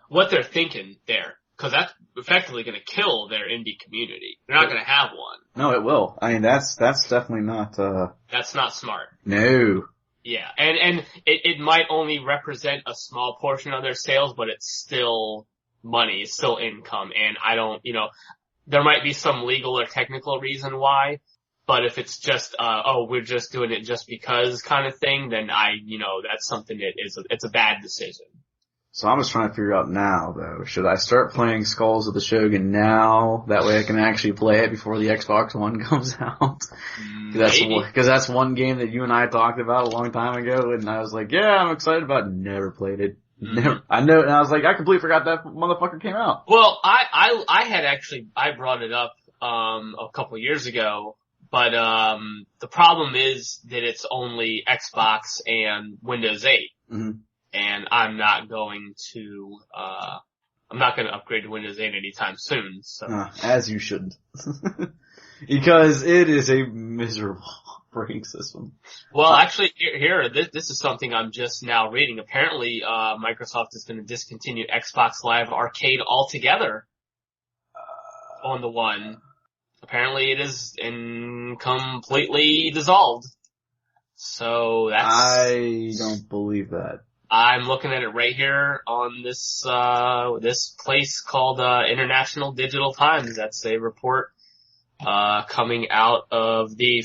B: what they're thinking there. Cause that's effectively gonna kill their indie community. They're not gonna have one.
A: No, it will. I mean, that's definitely not,
B: That's not smart.
A: No.
B: Yeah. And it might only represent a small portion of their sales, but it's still money. It's still income. And I don't, you know, there might be some legal or technical reason why, but if it's just, we're just doing it just because kind of thing, then that's something that it's a bad decision.
A: So I'm just trying to figure out now, though. Should I start playing Skulls of the Shogun now? That way I can actually play it before the Xbox One comes out. Because that's one game that you and I talked about a long time ago, and I was like, yeah, I'm excited about it. Never played it. I know, and I was like, I completely forgot that motherfucker came out.
B: Well, I brought it up, a couple years ago, but, the problem is that it's only Xbox and Windows 8.
A: Mm-hmm.
B: And I'm not going to upgrade to Windows 8 anytime soon, so.
A: As you shouldn't. Because it is a miserable operating system.
B: Well, actually, this is something I'm just now reading. Apparently, Microsoft is going to discontinue Xbox Live Arcade altogether on the One. Apparently, it is completely dissolved. So that's.
A: I don't believe that.
B: I'm looking at it right here on this place called, International Digital Times. That's a report, coming out of they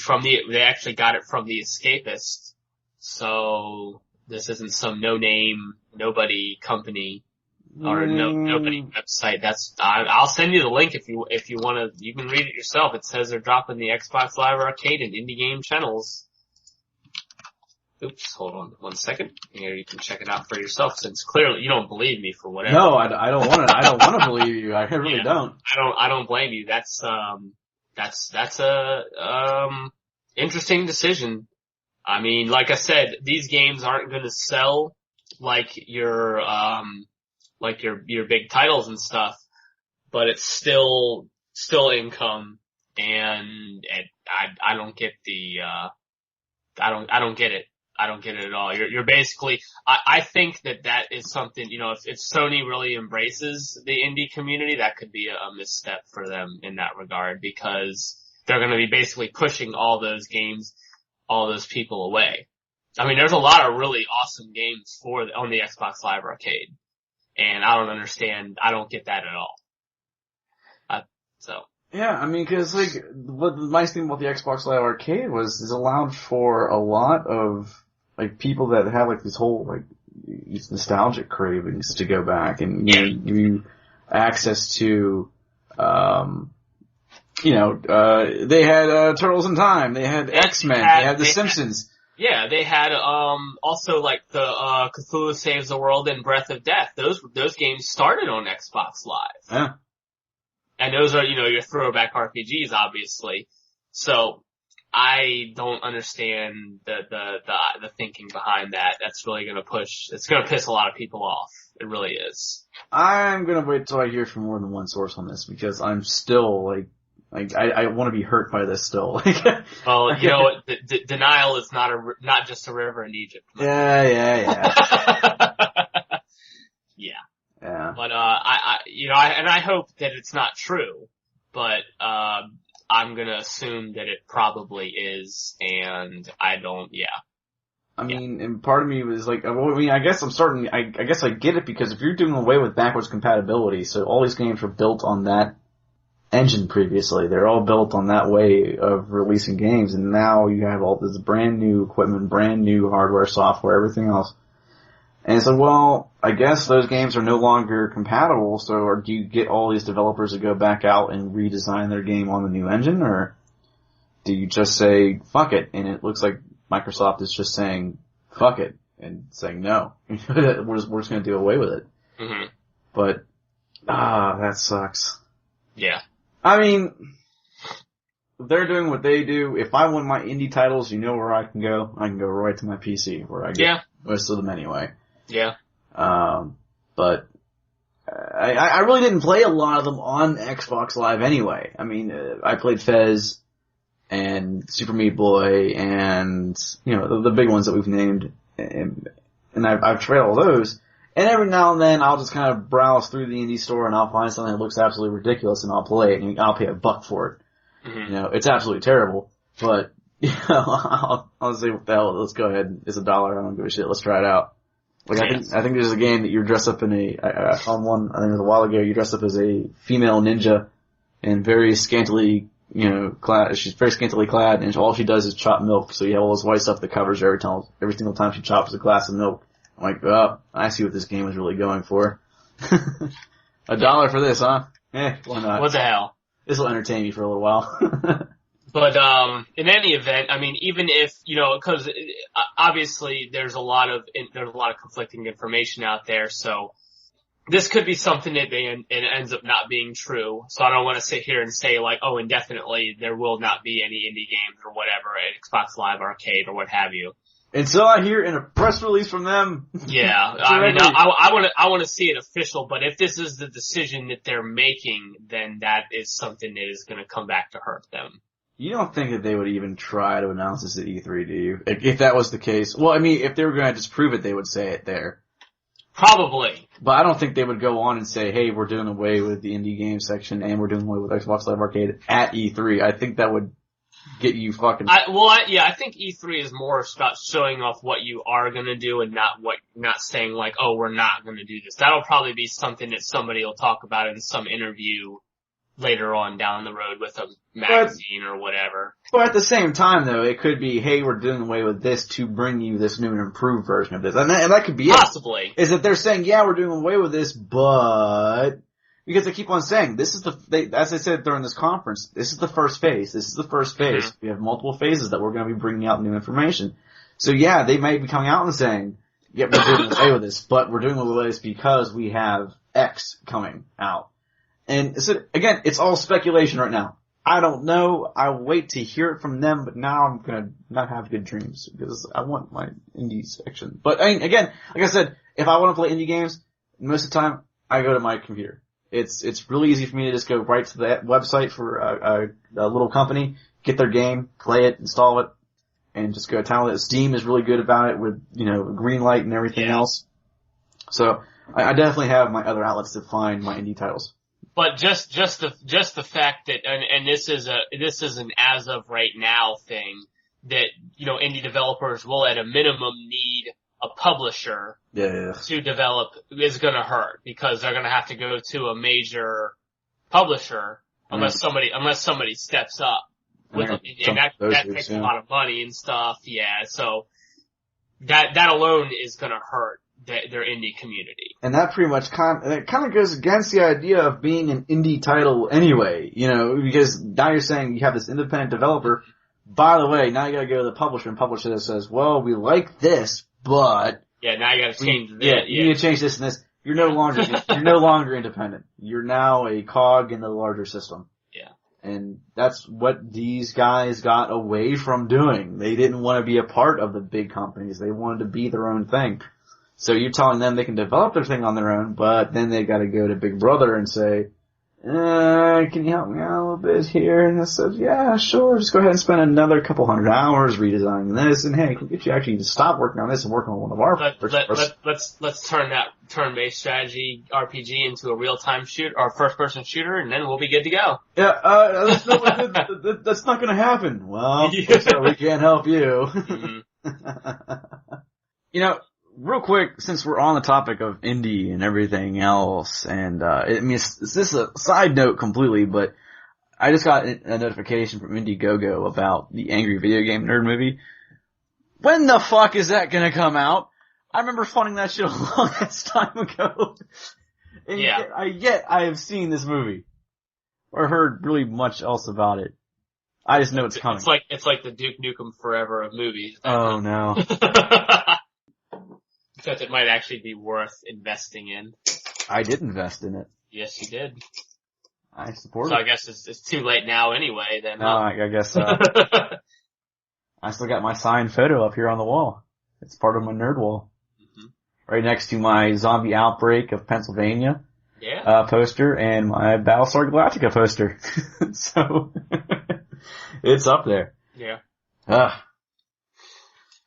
B: actually got it from The Escapist. So, this isn't some no-name, nobody company, or nobody website. I'll send you the link if you wanna, you can read it yourself. It says they're dropping the Xbox Live Arcade and indie game channels. Oops, hold on 1 second. Here, you can check it out for yourself, since clearly you don't believe me for whatever.
A: No, I don't want to believe you. I really don't.
B: I don't blame you. That's a, interesting decision. I mean, like I said, these games aren't gonna sell like your big titles and stuff, but it's still income, and I don't get the, I don't get it. I don't get it at all. You're basically, I think that is something, if Sony really embraces the indie community, that could be a misstep for them in that regard, because they're going to be basically pushing all those games, all those people away. I mean, there's a lot of really awesome games on the Xbox Live Arcade, and I don't get that at all.
A: Yeah, I mean, cause what the nice thing about the Xbox Live Arcade is allowed for a lot of, people that have, this whole, these nostalgic cravings to go back and, give you access to, they had, Turtles in Time, they had X-Men, they had The Simpsons.
B: Yeah, they had, also the, Cthulhu Saves the World and Breath of Death. Those games started on Xbox Live.
A: Yeah.
B: And those are, your throwback RPGs, obviously. So, I don't understand the thinking behind that. That's really it's gonna piss a lot of people off. It really is.
A: I'm gonna wait till I hear from more than one source on this, because I'm still, I want to be hurt by this still.
B: Well, you know what? Denial is not just a river in Egypt.
A: Yeah.
B: Yeah.
A: Yeah.
B: But, I hope that it's not true, but, I'm gonna assume that it probably is, and I don't,
A: I mean, and part of me was I guess I guess I get it, because if you're doing away with backwards compatibility, so all these games were built on that engine previously, they're all built on that way of releasing games, and now you have all this brand new equipment, brand new hardware, software, everything else. And so, well, I guess those games are no longer compatible, or do you get all these developers to go back out and redesign their game on the new engine, or do you just say, fuck it, and it looks like Microsoft is just saying, fuck it, and saying no. we're just gonna do away with it.
B: Mm-hmm.
A: But, that sucks.
B: Yeah.
A: I mean, they're doing what they do. If I want my indie titles, you know where I can go? I can go right to my PC, where I get most of them anyway.
B: Yeah.
A: But I really didn't play a lot of them on Xbox Live anyway. I mean, I played Fez and Super Meat Boy and, the big ones that we've named, and I've tried all those. And every now and then I'll just kind of browse through the indie store and I'll find something that looks absolutely ridiculous and I'll play it, and I'll pay $1 for it.
B: Mm-hmm.
A: It's absolutely terrible, but, I'll say, what the hell, let's go ahead. It's $1. I don't give a shit. Let's try it out. I think there's a game that you're dressed up in I saw one, I think it was a while ago, you dressed up as a female ninja and very scantily, clad, she's very scantily clad, and all she does is chop milk, so you have all this white stuff that covers her every single time she chops a glass of milk. I'm like, oh, I see what this game is really going for. $1 for this, huh? Why not?
B: What the hell?
A: This'll entertain me for a little while.
B: But in any event, I mean, even if, because obviously there's a lot of conflicting information out there, so this could be something that it ends up not being true. So I don't want to sit here and say like, oh, indefinitely there will not be any indie games or whatever at Xbox Live Arcade or what have you.
A: Until I hear in a press release from them.
B: Yeah, I mean, I want to see it official, but if this is the decision that they're making, then that is something that is going to come back to hurt them.
A: You don't think that they would even try to announce this at E3, do you? If that was the case. Well, I mean, if they were going to disprove it, they would say it there.
B: Probably.
A: But I don't think they would go on and say, hey, we're doing away with the indie game section and we're doing away with Xbox Live Arcade at E3. I think that would get you fucking...
B: I think E3 is more about showing off what you are gonna do and not saying like, oh, we're not gonna do this. That'll probably be something that somebody will talk about in some interview later on down the road with a magazine or whatever.
A: But at the same time, though, it could be, hey, we're doing away with this to bring you this new and improved version of this. And that could be
B: possibly.
A: Is that they're saying, yeah, we're doing away with this, but... Because they keep on saying, this is as I said during this conference, this is the first phase. This is the first phase. Mm-hmm. We have multiple phases that we're going to be bringing out new information. So yeah, they may be coming out and saying, yeah, we're doing away with this, but we're doing away with this because we have X coming out. And so, again, it's all speculation right now. I don't know. I'll wait to hear it from them, but now I'm going to not have good dreams because I want my indie section. But I mean, again, like I said, if I want to play indie games, most of the time, I go to my computer. It's really easy for me to just go right to that website for a little company, get their game, play it, install it, and just go download it. Steam is really good about it with, green light and everything else. So I definitely have my other outlets to find my indie titles.
B: But just the fact that, and this is an as of right now thing, that, indie developers will at a minimum need a publisher to develop is gonna hurt because they're gonna have to go to a major publisher unless somebody steps up with and that takes a lot of money and stuff. Yeah. So that alone is gonna hurt their indie community.
A: And that pretty much kind of goes against the idea of being an indie title anyway, because now you're saying you have this independent developer. By the way, now you gotta go to the publisher and publisher that says, well, we like this, but
B: yeah, now you gotta change this.
A: Yeah, you need to change this and this. You're no longer independent. You're now a cog in the larger system.
B: Yeah.
A: And that's what these guys got away from doing. They didn't want to be a part of the big companies. They wanted to be their own thing. So you're telling them they can develop their thing on their own, but then they gotta go to Big Brother and say, can you help me out a little bit here? And I said, yeah, sure, just go ahead and spend another couple hundred hours redesigning this, and hey, can we get you actually to stop working on this and work on one of our
B: Let's turn that turn-based strategy RPG into a real-time shooter, or first-person shooter, and then we'll be good to go.
A: Yeah, that's not gonna happen. Well, so we can't help you. Mm-hmm. Real quick, since we're on the topic of indie and everything else, and this is a side note completely, but I just got a notification from Indiegogo about the Angry Video Game Nerd movie. When the fuck is that gonna come out? I remember funding that shit a long ass time ago. And yet I have seen this movie. Or heard really much else about it. I just know it's coming.
B: It's like the Duke Nukem Forever of movies.
A: Oh no.
B: Because it might actually be worth investing in.
A: I did invest in it.
B: Yes, you did.
A: I support it.
B: So I guess it's too late now anyway, then.
A: No, I guess so. I still got my signed photo up here on the wall. It's part of my nerd wall. Mm-hmm. Right next to my Zombie Outbreak of Pennsylvania poster and my Battlestar Galactica poster. So, it's up there.
B: Yeah.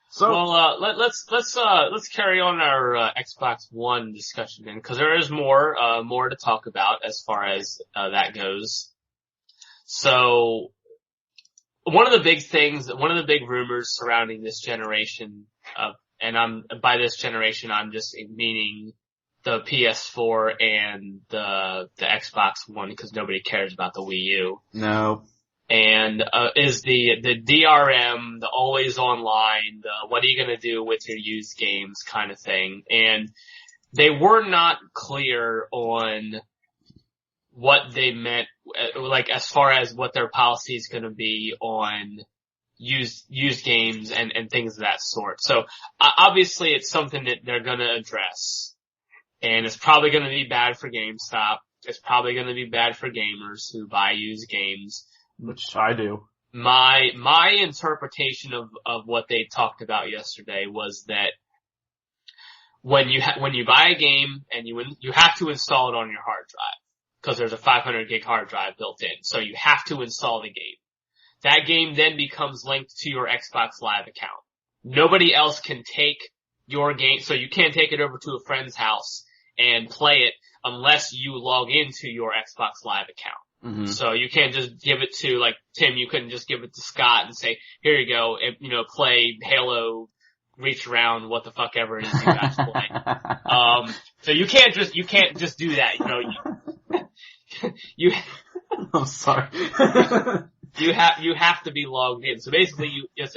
B: So, well, let's carry on our Xbox One discussion then, because there is more to talk about as far as that goes. So, one of the big rumors surrounding this generation, by this generation I'm just meaning the PS4 and the Xbox One, because nobody cares about the Wii U.
A: No.
B: And is the DRM, the always online, the what are you gonna do with your used games kind of thing. And they were not clear on what they meant like as far as what their policy is going to be on used games and things of that sort. So obviously it's something that they're going to address, and it's probably going to be bad for GameStop. It's probably going to be bad for gamers who buy used games,
A: which I do.
B: My interpretation of what they talked about yesterday was that when you buy a game and you have to install it on your hard drive, because there's a 500 gig hard drive built in, so you have to install the game. That game then becomes linked to your Xbox Live account. Nobody else can take your game, so you can't take it over to a friend's house and play it unless you log into your Xbox Live account.
A: Mm-hmm.
B: So you can't just give it to, like, Tim, you couldn't just give it to Scott and say, here you go, and, play Halo, reach around, what the fuck ever it is you guys play. So you can't just do that, you
A: I'm sorry.
B: You have to be logged in. So basically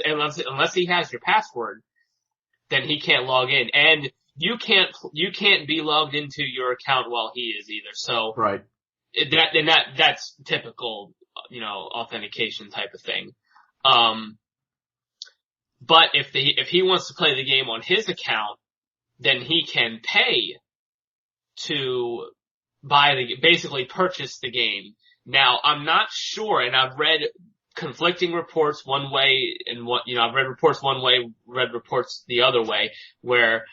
B: unless he has your password, then he can't log in. And you can't be logged into your account while he is either. So.
A: Right.
B: That's typical, authentication type of thing. But if he wants to play the game on his account, then he can pay to basically purchase the game. Now, I'm not sure, and I've read conflicting reports one way, and I've read reports one way, read reports the other way, where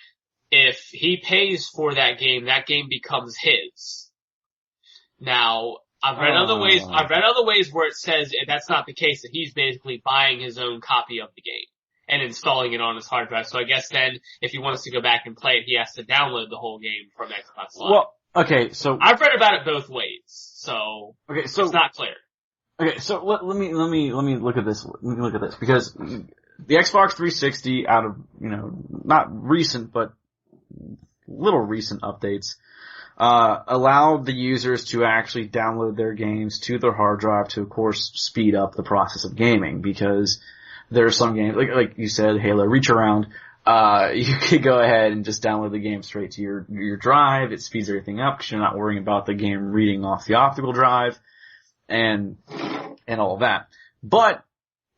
B: if he pays for that game becomes his. Now, I've read other ways where it says that's not the case, that he's basically buying his own copy of the game and installing it on his hard drive. So I guess then, if he wants to go back and play it, he has to download the whole game from Xbox Live.
A: Well, okay, so
B: I've read about it both ways, so it's not clear.
A: Okay, so let me look at this. Let me look at this, because the Xbox 360, out of not recent but little recent updates, allowed the users to actually download their games to their hard drive to, of course, speed up the process of gaming, because there are some games, like you said, Halo Reach Around, you could go ahead and just download the game straight to your drive. It speeds everything up because you're not worrying about the game reading off the optical drive and all of that. But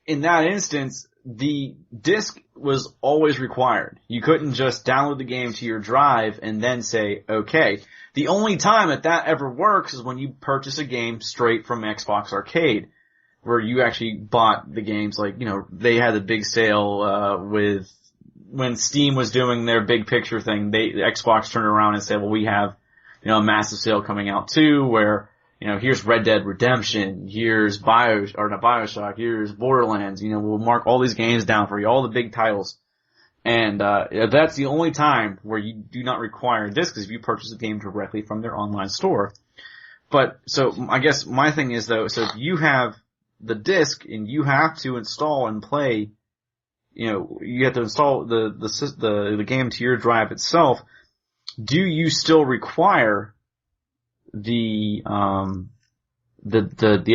A: in that instance, the disc was always required. You couldn't just download the game to your drive and then say, okay. The only time that ever works is when you purchase a game straight from Xbox Arcade, where you actually bought the games. Like, they had a big sale, when Steam was doing their big picture thing, the Xbox turned around and said, well, we have, a massive sale coming out too, where, here's Red Dead Redemption, here's not Bioshock, here's Borderlands, we'll mark all these games down for you, all the big titles. And, that's the only time where you do not require discs, if you purchase a game directly from their online store. But, so, I guess my thing is though, so if you have the disc and you have to install and play, you have to install the game to your drive itself, do you still require the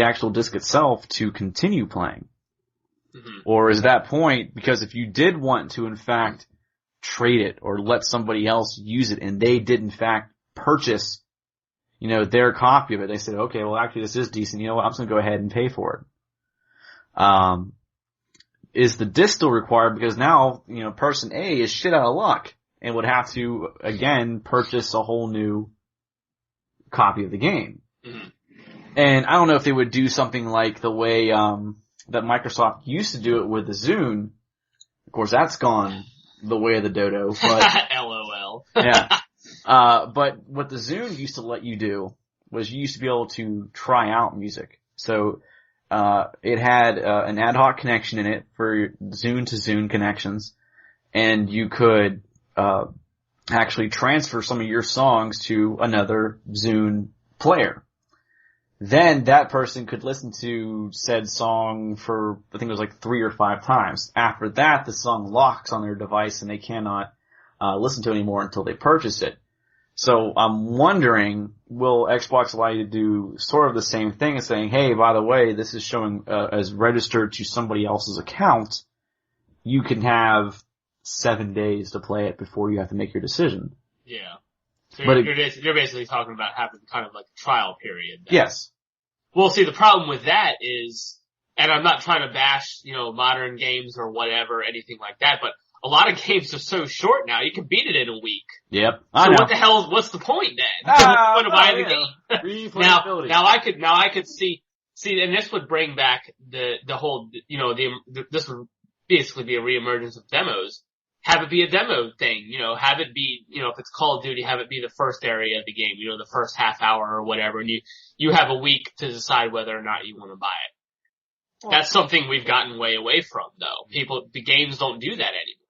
A: actual disc itself to continue playing? Mm-hmm. Or is that point, because if you did want to in fact trade it or let somebody else use it and they did in fact purchase, their copy of it, they said, okay, well actually this is decent, I'm just gonna go ahead and pay for it. Is the disc still required? Because now, person A is shit out of luck and would have to, again, purchase a whole new copy of the game. Mm-hmm. And I don't know if they would do something like the way, that Microsoft used to do it with the Zune. Of course, that's gone the way of the dodo, but.
B: LOL.
A: Yeah. But what the Zune used to let you do was you used to be able to try out music. So, it had an ad hoc connection in it for Zune to Zune connections, and you could actually transfer some of your songs to another Zune player. Then that person could listen to said song for, I think it was like 3 or 5 times. After that, the song locks on their device and they cannot listen to it anymore until they purchase it. So I'm wondering, will Xbox allow you to do sort of the same thing as saying, hey, by the way, this is showing as registered to somebody else's account. You can have 7 days to play it before you have to make your decision.
B: Yeah. So you're basically talking about having kind of like a trial period then.
A: Yes.
B: Well, see, the problem with that is, and I'm not trying to bash, modern games or whatever, anything like that, but a lot of games are so short now, you can beat it in a week.
A: Yep.
B: So what's the point then? What am I in the game? Now I could see, and this would bring back the whole, this would basically be a reemergence of demos. Have it be a demo thing, have it be, if it's Call of Duty, have it be the first area of the game, the first half hour or whatever, and you have a week to decide whether or not you want to buy it. Well, that's something we've gotten way away from, though. The games don't do that anymore.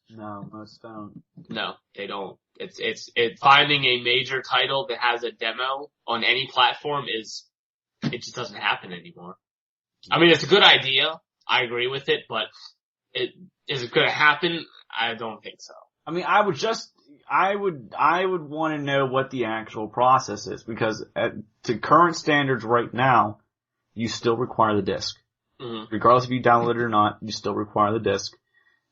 A: No, most don't.
B: No, they don't. It's finding a major title that has a demo on any platform it just doesn't happen anymore. I mean, it's a good idea. I agree with it, but is it going to happen? I don't think so.
A: I mean, I would want to know what the actual process is, because to current standards right now, you still require the disc. Mm-hmm. Regardless if you download it or not, you still require the disc.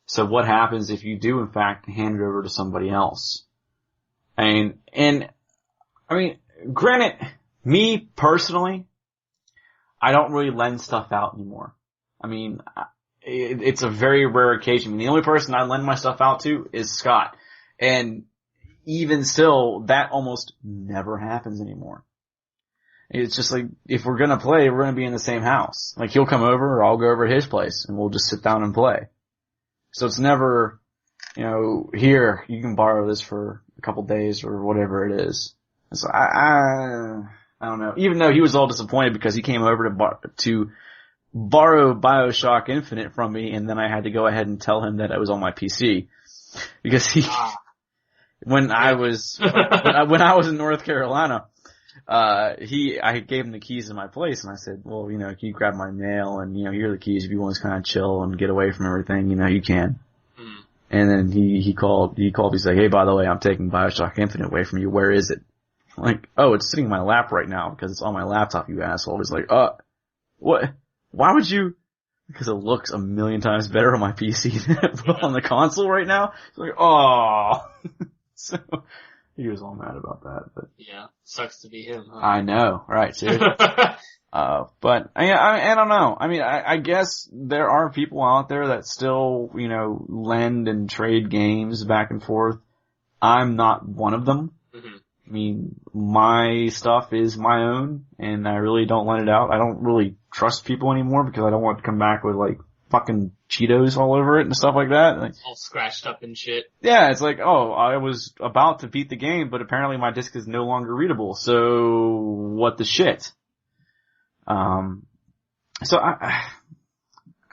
A: So what happens if you do in fact hand it over to somebody else? And I mean, granted, me personally, I don't really lend stuff out anymore. I mean, it's a very rare occasion. I mean, the only person I lend my stuff out to is Scott. And even still, that almost never happens anymore. It's just like, if we're gonna play, we're gonna be in the same house. Like, he'll come over, or I'll go over to his place, and we'll just sit down and play. So it's never, here, you can borrow this for a couple days, or whatever it is. So I don't know. Even though he was all disappointed because he came over to borrow BioShock Infinite from me, and then I had to go ahead and tell him that it was on my PC. Because when I was in North Carolina, I gave him the keys to my place, and I said, well, can you grab my mail, and, here are the keys if you want to kind of chill and get away from everything, you can. Mm. And then he called, he's like, hey, by the way, I'm taking BioShock Infinite away from you, where is it? I'm like, oh, it's sitting in my lap right now, because it's on my laptop, you asshole. He's like, what? Why would you? Because it looks a million times better on my PC than on the console right now. It's like, oh. So, he was all mad about that, but.
B: Yeah, sucks to be him, huh?
A: I know, right, seriously. But, I don't know. I mean, I guess there are people out there that still, lend and trade games back and forth. I'm not one of them. Mm-hmm. I mean, my stuff is my own, and I really don't lend it out. I don't really trust people anymore because I don't want to come back with, like, fucking Cheetos all over it and stuff like that. Like,
B: all scratched up and shit.
A: Yeah, it's like, oh, I was about to beat the game, but apparently my disc is no longer readable, so what the shit? So I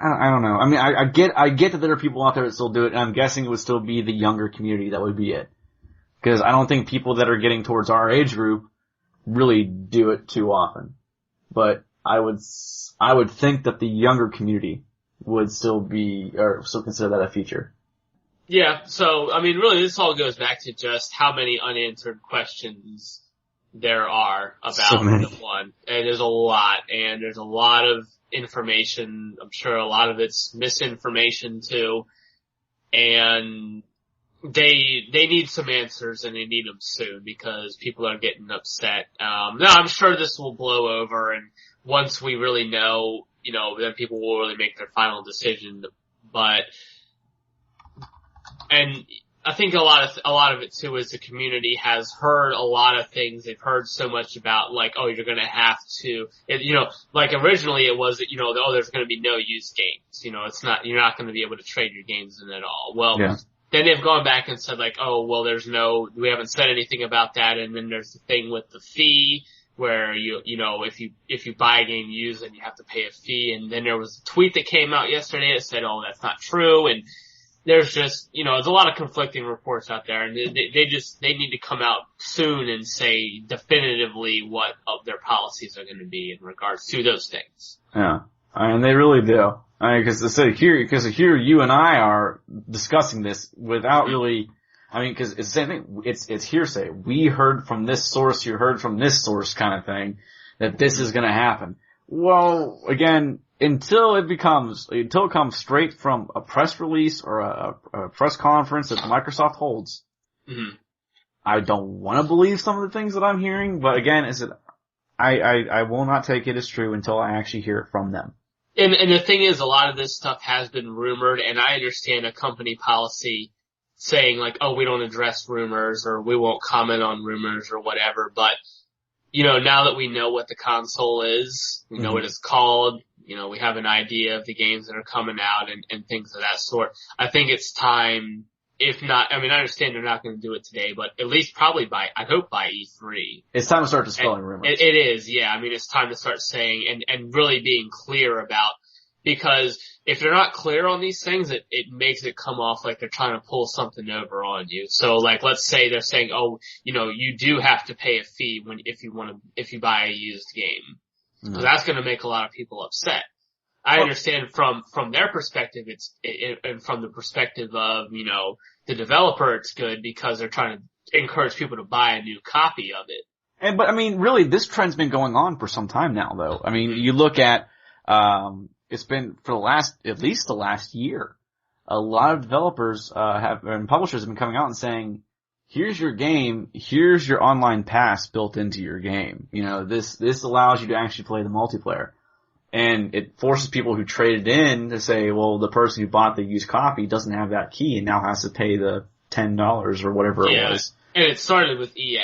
A: don't know. I mean, I get that there are people out there that still do it, and I'm guessing it would still be the younger community that would be it. Because I don't think people that are getting towards our age group really do it too often. But I would think that the younger community would still consider that a feature.
B: Yeah, so, I mean, really, this all goes back to just how many unanswered questions there are about the one. And there's a lot, and there's a lot of information. I'm sure a lot of it's misinformation too. And they need some answers, and they need them soon because people are getting upset. No, I'm sure this will blow over, and once we really know, then people will really make their final decision. But, and I think a lot of it too is the community has heard a lot of things. They've heard so much about, like, oh, you're gonna have to, like originally it was, oh, there's gonna be no used games. You're not gonna be able to trade your games in at all. Well, yeah. Then they've gone back and said, like, oh, well, we haven't said anything about that. And then there's the thing with the fee where if you buy a game used, then you have to pay a fee. And then there was a tweet that came out yesterday that said, oh, that's not true. And there's just, there's a lot of conflicting reports out there, and they need to come out soon and say definitively what of their policies are going to be in regards to those things.
A: Yeah. And they really do. Because here you and I are discussing this without really, because it's the same thing. It's hearsay. We heard from this source, you heard from this source kind of thing, that this is gonna happen. Well, again, until it comes straight from a press release or a press conference that Microsoft holds, mm-hmm. I don't want to believe some of the things that I'm hearing, but again, I will not take it as true until I actually hear it from them.
B: And the thing is, a lot of this stuff has been rumored, and I understand a company policy saying like, oh, we don't address rumors, or we won't comment on rumors, or whatever, but, now that we know what the console is, we know what it's called, we have an idea of the games that are coming out and things of that sort, I think it's time, if not, I understand they're not going to do it today, but at least probably I hope by E3.
A: It's time to start dispelling rumors.
B: It is, yeah. It's time to start saying and really being clear about, because if they're not clear on these things, it makes it come off like they're trying to pull something over on you. So like, let's say they're saying, oh, you do have to pay a fee if you buy a used game. So that's going to make a lot of people upset. I understand from their perspective, and from the perspective of, the developer, it's good because they're trying to encourage people to buy a new copy of it.
A: But really, this trend's been going on for some time now, though. You look at, it's been for at least the last year. A lot of developers, and publishers have been coming out and saying, here's your game, here's your online pass built into your game. This allows you to actually play the multiplayer. And it forces people who traded in to say, well, the person who bought the used copy doesn't have that key and now has to pay the $10 or whatever it was.
B: And it started with EA.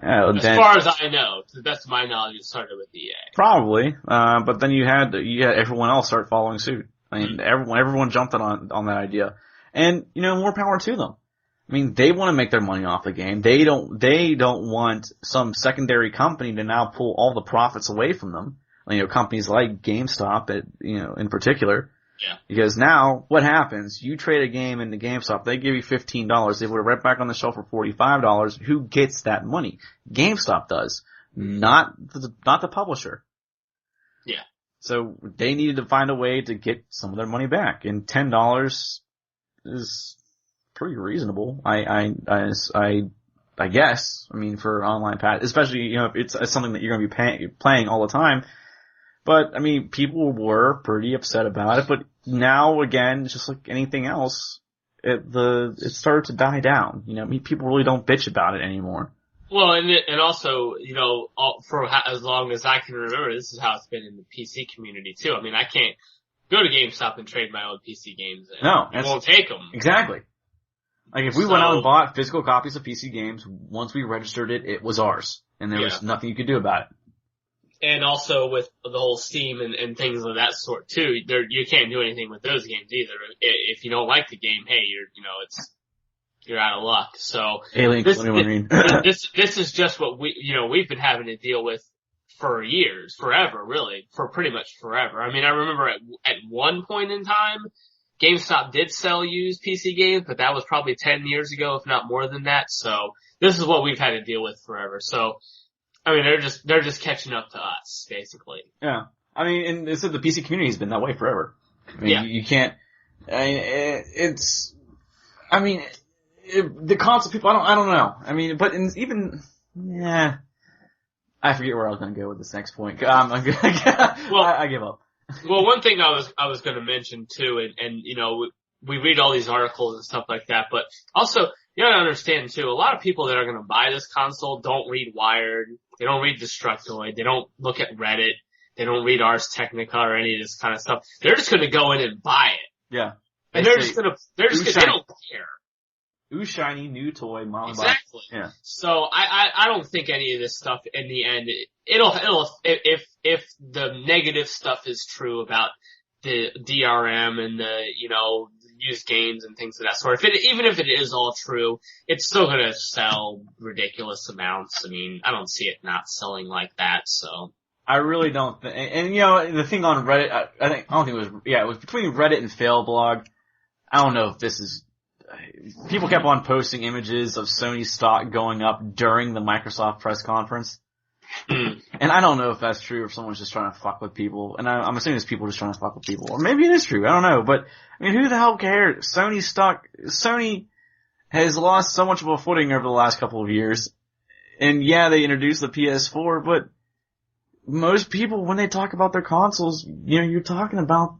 A: As
B: far as I know, to the best of my knowledge, it started with EA.
A: Probably. But then you had everyone else start following suit. Everyone jumped on that idea. And, more power to them. They want to make their money off the game. They don't want some secondary company to now pull all the profits away from them. Companies like GameStop, in particular.
B: Yeah.
A: Because now, what happens? You trade a game into GameStop, they give you $15. They put it right back on the shelf for $45. Who gets that money? GameStop does. Not the publisher.
B: Yeah.
A: So, they needed to find a way to get some of their money back. And $10 is pretty reasonable. I guess. For online pass, especially, if it's something that you're going to be playing all the time. But, people were pretty upset about it, but now, again, just like anything else, it started to die down. People really don't bitch about it anymore.
B: Well, and also, for as long as I can remember, this is how it's been in the PC community too. I can't go to GameStop and trade my old PC games in.
A: No.
B: It won't take them.
A: Exactly. If we went out and bought physical copies of PC games, once we registered it, it was ours. And there was nothing you could do about it.
B: And also with the whole Steam and things of that sort too, you can't do anything with those games either. If you don't like the game, hey, you're out of luck. So
A: Alien
B: this is just what we've been having to deal with for years, forever, really, for pretty much forever. I remember at one point in time, GameStop did sell used PC games, but that was probably 10 years ago, if not more than that. So this is what we've had to deal with forever. So they're just catching up to us, basically.
A: Yeah. And they said the PC community has been that way forever. You can't, the console people, I don't know. But I forget where I was going to go with this next point. I give up.
B: Well, one thing I was going to mention too, and we read all these articles and stuff like that, but also, you gotta understand too, a lot of people that are gonna buy this console don't read Wired, they don't read Destructoid, they don't look at Reddit, they don't read Ars Technica or any of this kind of stuff. They're just gonna go in and buy it.
A: Yeah.
B: And they don't care.
A: Ooh, shiny, new toy, mom.
B: Exactly.
A: Yeah.
B: So I don't think any of this stuff in the end, if the negative stuff is true about the DRM and the, used games and things of that sort. Even if it is all true, it's still gonna sell ridiculous amounts. I don't see it not selling like that, so.
A: I really don't and the thing on Reddit, it was between Reddit and Failblog. I don't know if this is, people kept on posting images of Sony stock going up during the Microsoft press conference. And I don't know if that's true, or if someone's just trying to fuck with people. And I'm assuming it's people just trying to fuck with people. Or maybe it is true, I don't know. But, who the hell cares? Sony has lost so much of a footing over the last couple of years. And yeah, they introduced the PS4, but most people, when they talk about their consoles, you're talking about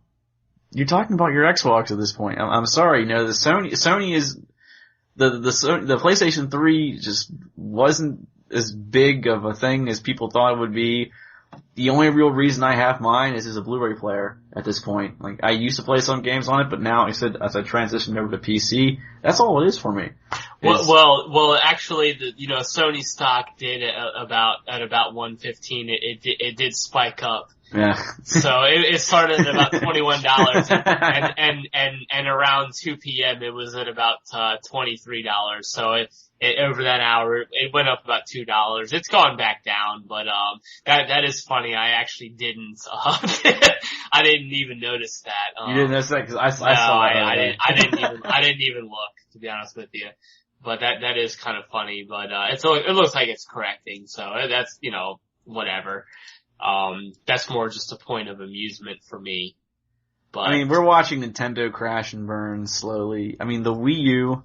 A: your Xbox at this point. I'm sorry, the Sony is, the PlayStation 3 just wasn't as big of a thing as people thought it would be. The only real reason I have mine is as a Blu-ray player at this point. Like, I used to play some games on it, but now as I transitioned over to PC, that's all it is for me.
B: Well, actually, Sony stock did at about 115. It did spike up.
A: Yeah.
B: So it started at about $21 and around 2 p.m. it was at about $23. So it over that hour it went up about $2. It's gone back down, but that is funny. I actually didn't I didn't even notice that.
A: You didn't notice that because I saw it.
B: I didn't even look, to be honest with you. But that is kind of funny. But it looks like it's correcting. So that's whatever. That's more just a point of amusement for me. But
A: I mean, we're watching Nintendo crash and burn slowly. I mean, the Wii U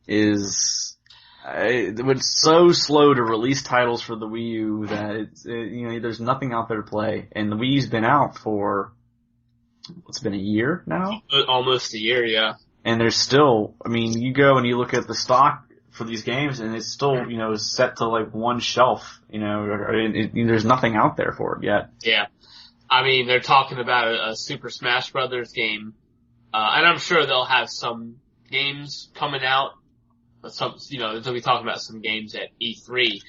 A: is it was so slow to release titles for the Wii U that there's nothing out there to play. And the Wii U's been out for it's been a year now?
B: Almost a year, yeah.
A: And there's still, I mean, you go and you look at the stock for these games and it's still, set to like one shelf, there's nothing out there for it yet.
B: Yeah. I mean, they're talking about a Super Smash Brothers game, and I'm sure they'll have some games coming out, but they'll be talking about some games at E3,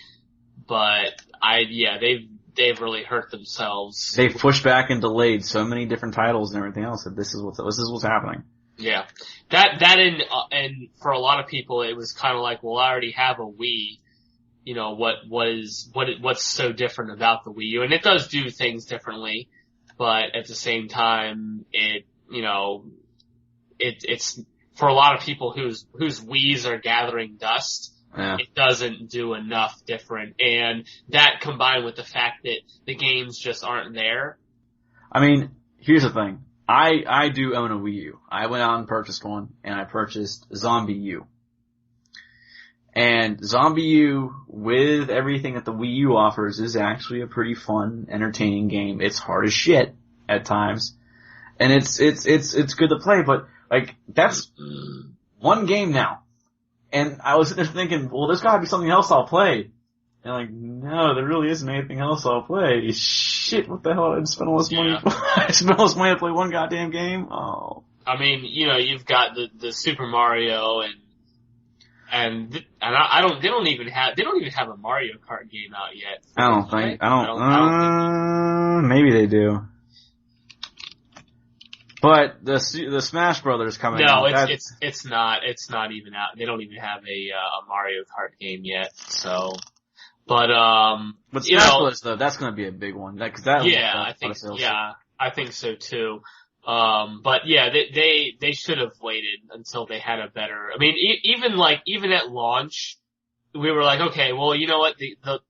B: but they've really hurt themselves.
A: They've pushed back and delayed so many different titles and everything else that this is what's happening.
B: Yeah. That and for a lot of people it was kind of like, well, I already have a Wii. What's so different about the Wii U? And it does do things differently, but at the same time, it's for a lot of people whose Wiis are gathering dust. Yeah. It doesn't do enough different. And that combined with the fact that the games just aren't there.
A: I mean, here's the thing. I do own a Wii U. I went out and purchased one, and I purchased Zombie U. And Zombie U, with everything that the Wii U offers, is actually a pretty fun, entertaining game. It's hard as shit at times. And it's good to play, but like, that's one game now. And I was sitting there thinking, well, there's gotta be something else I'll play. And like, no, there really isn't anything else I'll play. Shit, what the hell? I spent all this money. I spent all this money to play one goddamn game. Oh.
B: I mean, you've got the Super Mario and they don't even have a Mario Kart game out yet.
A: I don't think. Maybe they do. But the Smash Brothers coming out.
B: No, it's not even out. They don't even have a Mario Kart game yet. So. But
A: Smash Brothers though, that's gonna be a big one. I
B: think so too. But yeah, they should have waited until they had a better, I mean, even at launch, we were like, okay, well, you know what, the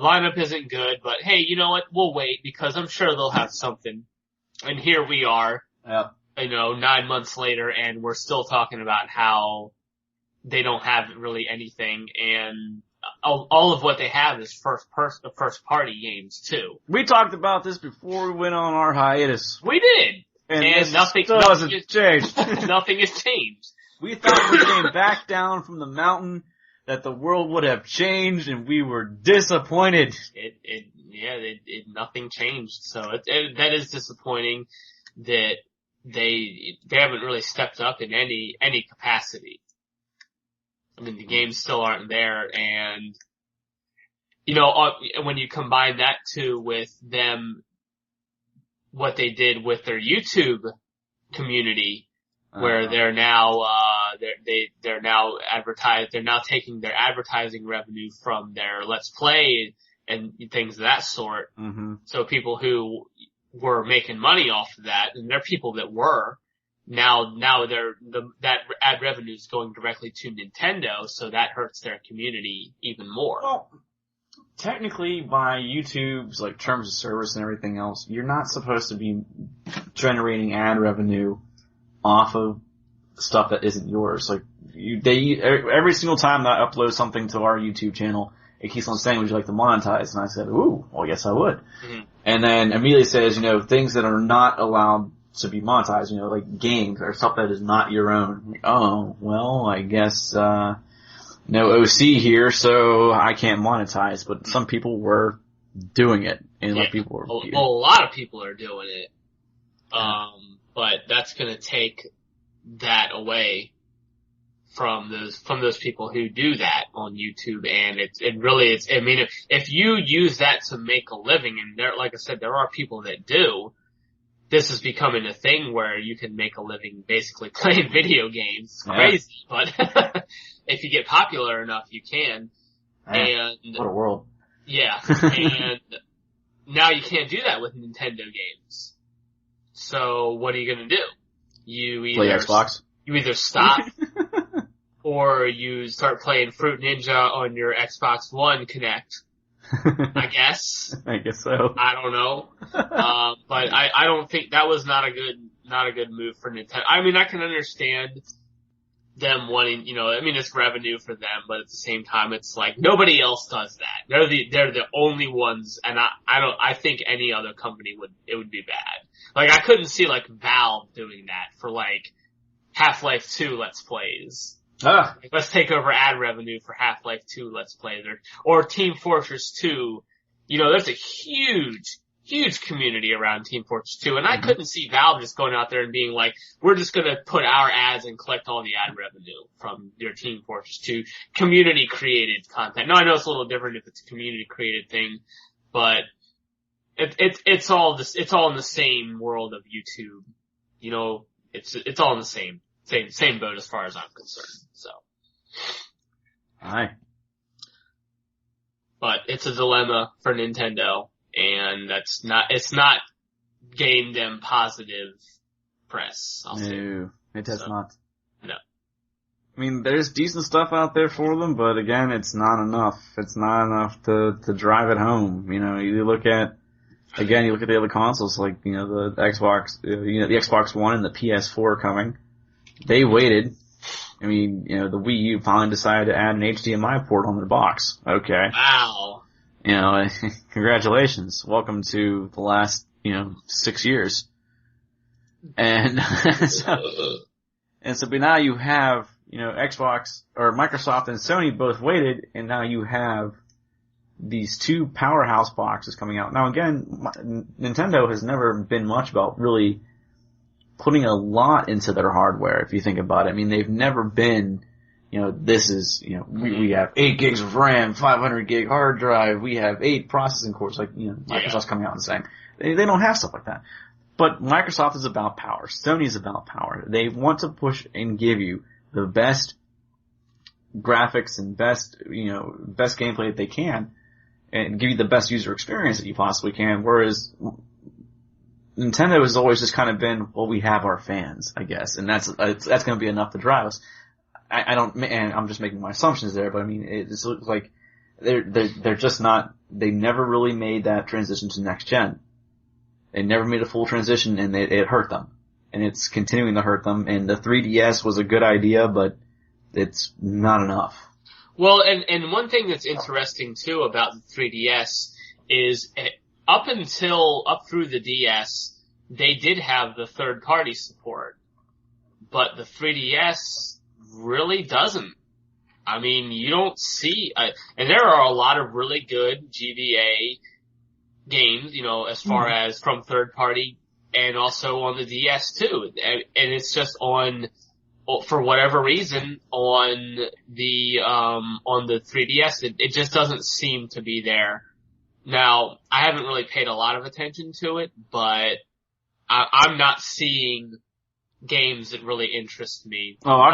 B: lineup isn't good, but hey, you know what, we'll wait because I'm sure they'll have something. And here we are, 9 months later, and we're still talking about how they don't have really anything, and all of what they have is first party games too.
A: We talked about this before we went on our hiatus.
B: We did. And nothing
A: hasn't changed.
B: Nothing has changed.
A: We thought we came back down from the mountain, that the world would have changed, and we were disappointed.
B: Nothing changed. So that is disappointing that they haven't really stepped up in any capacity. I mean, the games still aren't there, and, when you combine that too with them, what they did with their YouTube community, where they're now, they're now taking their advertising revenue from their Let's Play and things of that sort.
A: Mm-hmm.
B: So people who were making money off of that, and there are people that were, Now that ad revenue is going directly to Nintendo, so that hurts their community even more.
A: Well, technically by YouTube's like terms of service and everything else, you're not supposed to be generating ad revenue off of stuff that isn't yours. Like every single time that I upload something to our YouTube channel, it keeps on saying, would you like to monetize? And I said, ooh, well, yes, I would.
B: Mm-hmm.
A: And then immediately says, things that are not allowed to be monetized, like games or stuff that is not your own. Like, oh, well, I guess, no OC here, so I can't monetize. But some people were doing it, and
B: Yeah.
A: people were.
B: Well, a lot of people are doing it. But that's going to take that away from those people who do that on YouTube, and I mean, if you use that to make a living, and like I said, there are people that do, this is becoming a thing where you can make a living basically playing video games. It's crazy, but if you get popular enough, you can.
A: Man,
B: and
A: what a world.
B: Yeah, and now you can't do that with Nintendo games. So what are you gonna do?
A: Play Xbox?
B: You either stop or you start playing Fruit Ninja on your Xbox One Kinect. I guess.
A: I guess so.
B: I don't know. But I don't think that was not a good move for Nintendo. I mean, I can understand them wanting, I mean, it's revenue for them, but at the same time, it's like nobody else does that. They're the only ones, and I think any other company would be bad. Like, I couldn't see like Valve doing that for like Half-Life 2 Let's Plays. Like, let's take over ad revenue for Half-Life 2 Let's Plays, or Team Fortress 2. There's a huge community around Team Fortress 2, and I couldn't see Valve just going out there and being like, we're just gonna put our ads and collect all the ad revenue from your Team Fortress 2 community created content. Now, I know it's a little different if it's a community created thing, but it's all in the same world of YouTube. It's all in the same boat as far as I'm concerned, so.
A: Aye.
B: But it's a dilemma for Nintendo, and it's not gained them positive press, I'll say.
A: No, it does not.
B: No.
A: I mean, there's decent stuff out there for them, but again, it's not enough. It's not enough to drive it home. You look at the other consoles, like, the Xbox, the Xbox One and the PS4 coming. They waited. I mean, the Wii U finally decided to add an HDMI port on their box. Okay.
B: Wow.
A: Congratulations. Welcome to the last, 6 years. And but now you have, Xbox or Microsoft and Sony both waited, and now you have these two powerhouse boxes coming out. Now again, Nintendo has never been much about really putting a lot into their hardware, if you think about it. I mean, they've never been, this is, we have 8 gigs of RAM, 500 gig hard drive, we have 8 processing cores, like, Microsoft's coming out and saying. They don't have stuff like that. But Microsoft is about power. Sony is about power. They want to push and give you the best graphics and best gameplay that they can, and give you the best user experience that you possibly can, whereas Nintendo has always just kind of been, well, we have our fans, I guess, and that's going to be enough to drive us. And I'm just making my assumptions there, but I mean, it just looks like they're just not, they never really made that transition to next gen. They never made a full transition, and it hurt them. And it's continuing to hurt them, and the 3DS was a good idea, but it's not enough.
B: Well, and one thing that's interesting too about the 3DS is up through the DS, they did have the third party support, but the 3DS really doesn't. I mean, you don't see, and there are a lot of really good GBA games, as far as from third party, and also on the DS too. And it's just for whatever reason, on the 3DS, it just doesn't seem to be there. Now, I haven't really paid a lot of attention to it, but I'm not seeing games that really interest me.
A: Oh,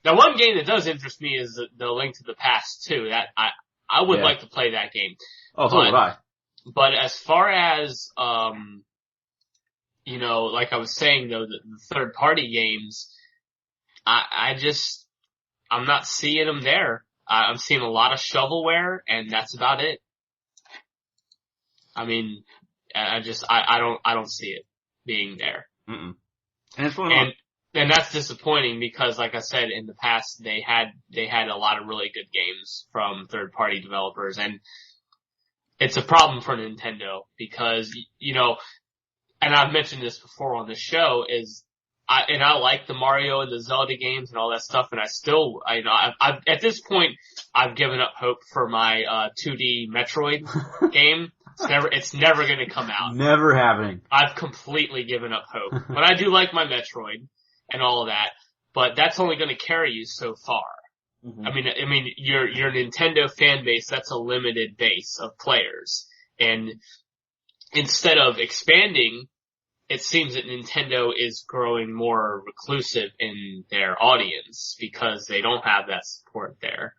B: the one game that does interest me is the Link to the Past 2. That I would like to play that game.
A: Oh, so would I.
B: But as far as like I was saying though, the third party games, I'm not seeing them there. I'm seeing a lot of shovelware, and that's about it. I mean, I don't see it being there.
A: Mm-mm. And it's really not.
B: And that's disappointing because, like I said, in the past they had a lot of really good games from third party developers, and it's a problem for Nintendo because, and I've mentioned this before on the show, is I like the Mario and the Zelda games and all that stuff, and I've at this point, I've given up hope for my, 2D Metroid game. It's never gonna come out.
A: Never happening.
B: I've completely given up hope. But I do like my Metroid and all of that, but that's only gonna carry you so far.
A: Mm-hmm.
B: I mean, your Nintendo fan base, that's a limited base of players. And instead of expanding, it seems that Nintendo is growing more reclusive in their audience because they don't have that support there.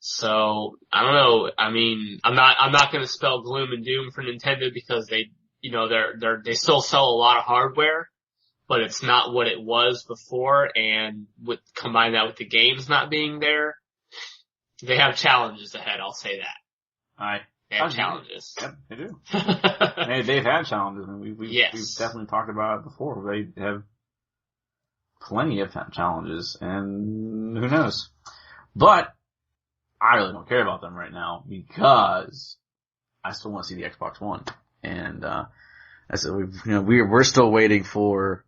B: So, I don't know. I mean, I'm not gonna spell gloom and doom for Nintendo because they still sell a lot of hardware, but it's not what it was before, and combine that with the games not being there, they have challenges ahead, I'll say that. They have challenges.
A: Yep, they do. They've had challenges, and we've definitely talked about it before. They have plenty of challenges, and who knows. But I really don't care about them right now because I still want to see the Xbox One. And, we're still waiting for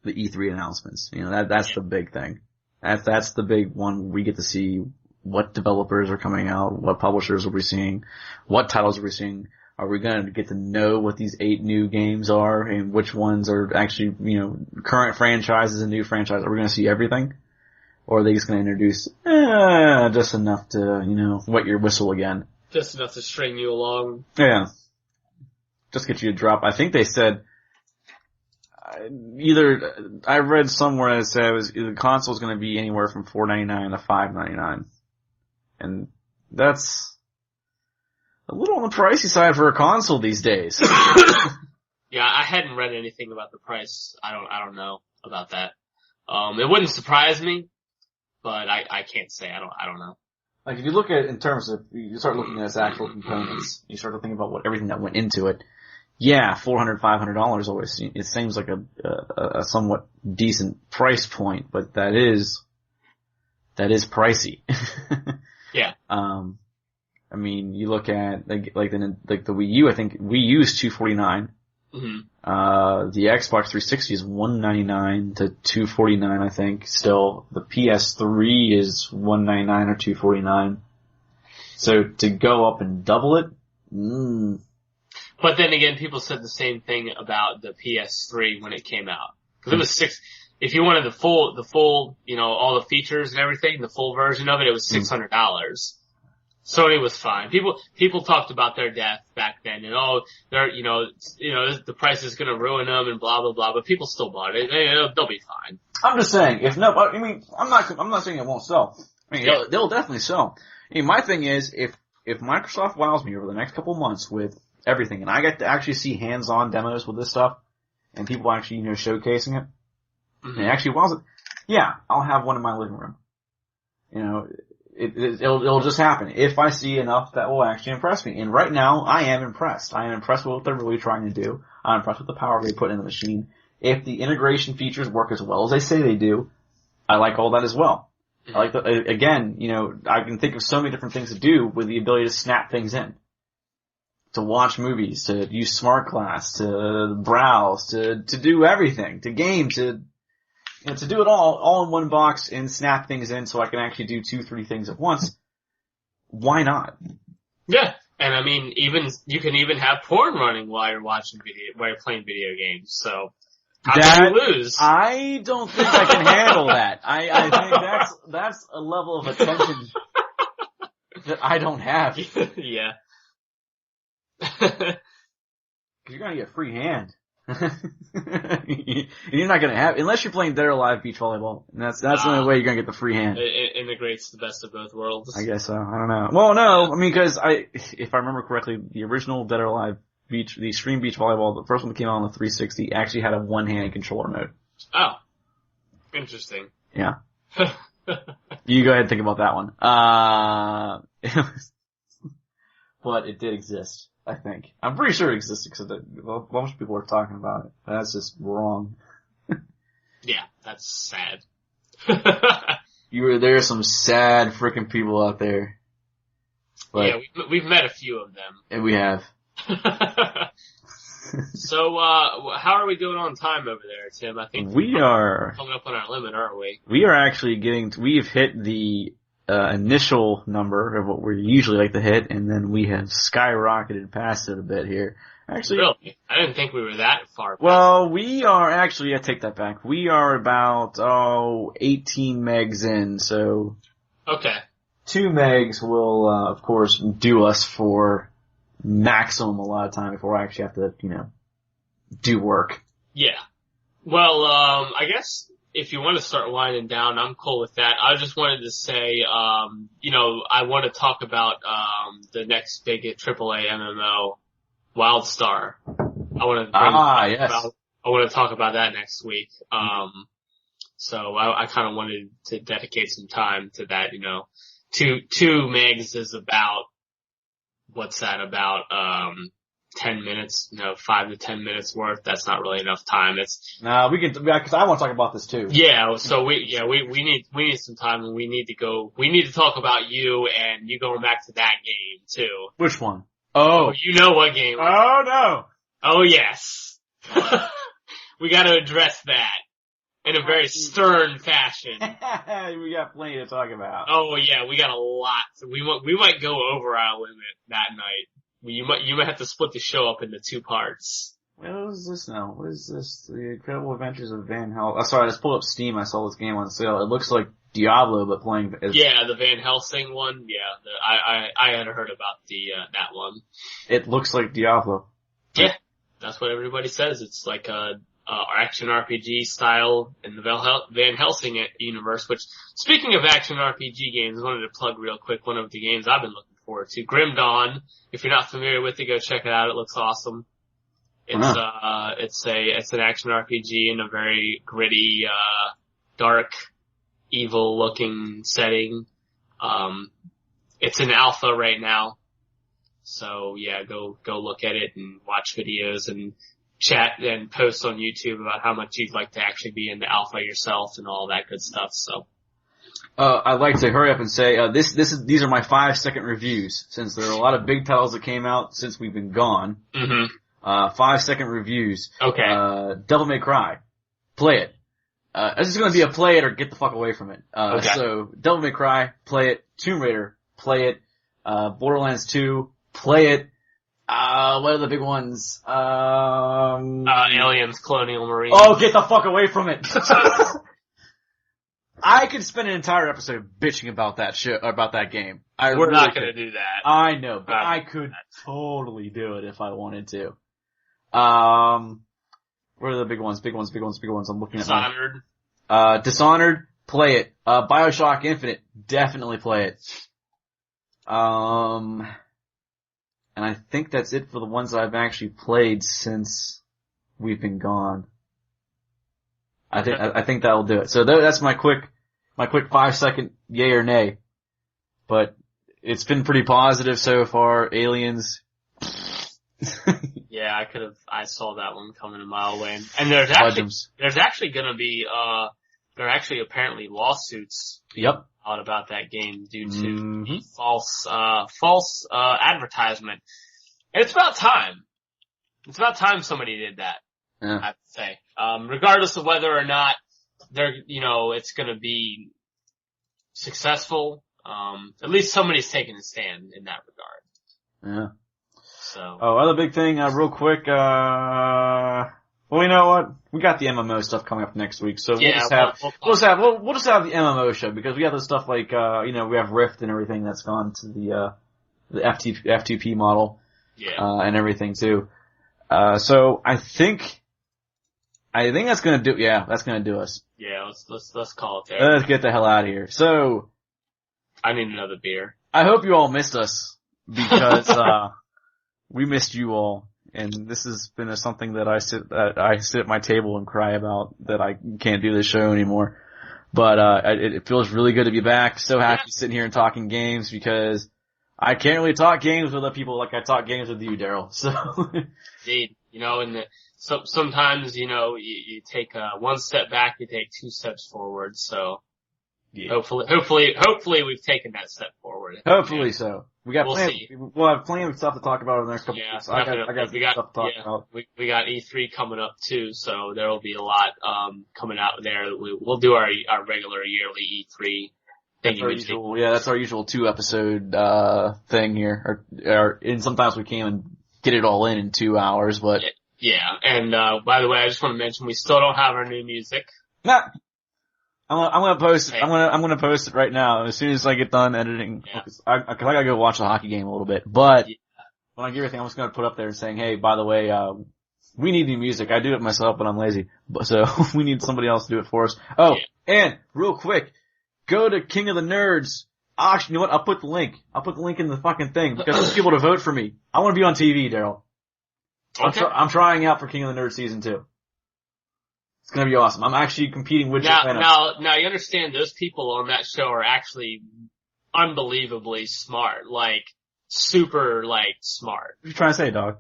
A: the E3 announcements. That's the big thing. That's the big one. We get to see what developers are coming out, what publishers are we seeing, what titles are we seeing. Are we going to get to know what these 8 new games are and which ones are actually, current franchises and new franchises? Are we going to see everything? Or are they just going to introduce, just enough to, wet your whistle again?
B: Just enough to string you along.
A: Yeah. Just get you to drop. I think they said, I read somewhere that said the console's going to be anywhere from $4.99 to $5.99. And that's a little on the pricey side for a console these days.
B: Yeah, I hadn't read anything about the price. I don't know about that. It wouldn't surprise me, but I can't say. I don't know.
A: Like if you look at it in terms of, you start looking at its actual components, you start to think about everything that went into it. Yeah, $400, $500 always, it seems like a somewhat decent price point, but that is pricey.
B: Yeah.
A: I mean, you look at like the Wii U. I think Wii U is $249.
B: Mm-hmm.
A: The Xbox 360 is $199 to $249. I think still the PS3 is $199 or $249. So to go up and double it.
B: But then again, people said the same thing about the PS3 when it came out. Cause it was if you wanted the full, all the features and everything, the full version of it, it was $600. Sony was fine. People talked about their death back then and they're, the price is gonna ruin them and blah, blah, blah, but people still bought it. They'll be fine.
A: I'm just saying, I'm not saying it won't sell. They'll definitely sell. My thing is, if Microsoft wows me over the next couple months with everything, and I get to actually see hands-on demos with this stuff, and people actually, showcasing it, and it actually wows it, yeah, I'll have one in my living room. It'll just happen. If I see enough that will actually impress me. And right now, I am impressed. I am impressed with what they're really trying to do. I'm impressed with the power they put in the machine. If the integration features work as well as they say they do, I like all that as well. I like again, I can think of so many different things to do with the ability to snap things in. To watch movies, to use Smart Glass, to browse, to do everything, to game, to do it all in one box and snap things in so I can actually do 2-3 things at once. Why not?
B: Yeah. And I mean, you can even have porn running while you're playing video games, so. How can you lose?
A: I don't think I can handle that. I think that's a level of attention that I don't have.
B: Yeah.
A: Cause you're gonna get free hand. You're not gonna have, unless you're playing Dead or Alive beach volleyball. And that's the only way you're gonna get the free hand.
B: It integrates the best of both worlds.
A: I guess so. I don't know. Well, no, cause if I remember correctly, the original Dead or Alive the Extreme Beach Volleyball, the first one that came out on the 360, actually had a one-hand controller mode.
B: Oh. Interesting.
A: Yeah. You go ahead and think about that one. But it did exist, I think. I'm pretty sure it existed because a bunch of people are talking about it. That's just wrong.
B: Yeah, that's sad.
A: There are some sad freaking people out there. But,
B: yeah, we've met a few of them.
A: And we have.
B: So, how are we doing on time over there, Tim? I think
A: We are
B: coming up on our limit, aren't we?
A: We are actually we've hit the initial number of what we usually like to hit, and then we have skyrocketed past it a bit here. Actually,
B: Really? I didn't think we were that far past.
A: well, we are actually, I take that back. We are about, 18 megs in, so
B: Okay.
A: 2 megs will, of course, do us for maximum a lot of time before I actually have to, do work.
B: Yeah. Well, I guess if you want to start winding down, I'm cool with that. I just wanted to say, I want to talk about, the next big AAA MMO, WildStar. I want to talk about that next week. So I kind of wanted to dedicate some time to that, 2 megs is about, what's that, about, 10 minutes, 5 to 10 minutes worth. That's not really enough time.
A: Nah, we can, because I want to talk about this too.
B: Yeah, so we need some time, and we need to talk about you and you going back to that game too.
A: Which one? Oh.
B: You know what game.
A: Oh no.
B: Oh yes. We gotta address that in a very stern fashion.
A: We got plenty to talk about.
B: Oh yeah, we got a lot. We might go over our limit that night. You might have to split the show up into 2 parts.
A: What is this now? What is this? The Incredible Adventures of Van Helsing. Sorry, I just pulled up Steam. I saw this game on sale. It looks like Diablo, but playing as...
B: Yeah, the Van Helsing one. Yeah, I had heard about that one.
A: It looks like Diablo.
B: Yeah, that's what everybody says. It's like a action RPG style in the Van Helsing universe. Which, speaking of action RPG games, I wanted to plug real quick one of the games I've been looking forward to. Grim Dawn. If you're not familiar with it, go check it out. It looks awesome. It's an action RPG in a very gritty, dark, evil looking setting. It's in alpha right now. So yeah, go look at it and watch videos and chat and post on YouTube about how much you'd like to actually be in the alpha yourself and all that good stuff. So.
A: I'd like to hurry up and say, these are my 5-second reviews, since there are a lot of big titles that came out since we've been gone.
B: Mm-hmm.
A: 5-second reviews.
B: Okay.
A: Devil May Cry. Play it. This is gonna be a play it or get the fuck away from it.
B: Okay.
A: So, Devil May Cry, play it. Tomb Raider, play it. Borderlands 2, play it. What are the big ones?
B: Aliens, Colonial Marines.
A: Oh, get the fuck away from it! I could spend an entire episode bitching about that game.
B: We're not gonna do that.
A: I know, but I could totally do it if I wanted to. What are the big ones? I'm looking at
B: Dishonored.
A: Dishonored, play it. BioShock Infinite, definitely play it. And I think that's it for the ones that I've actually played since we've been gone. I think that'll do it. So that's my quick 5-second yay or nay. But it's been pretty positive so far. Aliens.
B: Yeah, I saw that one coming a mile away. And there's actually gonna be, there are actually apparently lawsuits.
A: Yep.
B: Out about that game due to false advertisement. And it's about time. It's about time somebody did that.
A: Yeah.
B: I have to say. Regardless of whether or not it's gonna be successful, at least somebody's taking a stand in that regard.
A: Yeah.
B: So.
A: Oh, other big thing, real quick, well, you know what? We got the MMO stuff coming up next week, so we'll just have the MMO show, because we have the stuff like, we have Rift and everything that's gone to the F2P model.
B: Yeah.
A: And everything too. So I think that's gonna do, that's gonna do us.
B: Yeah, let's call it there.
A: Let's get the hell out of here. So.
B: I need another beer.
A: I hope you all missed us, because, we missed you all. And this has been something that I sit at my table and cry about, that I can't do this show anymore. But, it feels really good to be back. So happy sitting here and talking games, because I can't really talk games with other people like I talk games with you, Daryl. So.
B: Indeed. Sometimes, you take, 1 step back, you take 2 steps forward. So,
A: Yeah.
B: Hopefully we've taken that step forward.
A: Hopefully so.
B: We'll see.
A: We'll have plenty of stuff to talk about in the next couple of weeks. I got stuff to talk about.
B: We got E3 coming up too, so there will be a lot, coming out there. We'll do our regular yearly E3 thing.
A: That's our usual 2-episode, thing here. And sometimes we can't even get it all in 2 hours, but.
B: Yeah, and, by the way, I just want to mention we still don't have our new music.
A: Nah. I'm gonna post it. I'm gonna post it right now as soon as I get done editing.
B: Yeah.
A: Cause I gotta go watch the hockey game a little bit. But when I get everything, I'm just gonna put up there saying, hey, by the way, we need new music. I do it myself, but I'm lazy. So we need somebody else to do it for us. Oh, and real quick, go to King of the Nerds. Actually, you know what? I'll put the link in the fucking thing because there's people to vote for me. I want to be on TV, Daryl.
B: Okay.
A: I'm trying out for King of the Nerds season 2. It's gonna be awesome. I'm actually competing with
B: now you understand those people on that show are actually unbelievably smart. Like, super, like, smart.
A: What are you trying to say, dog?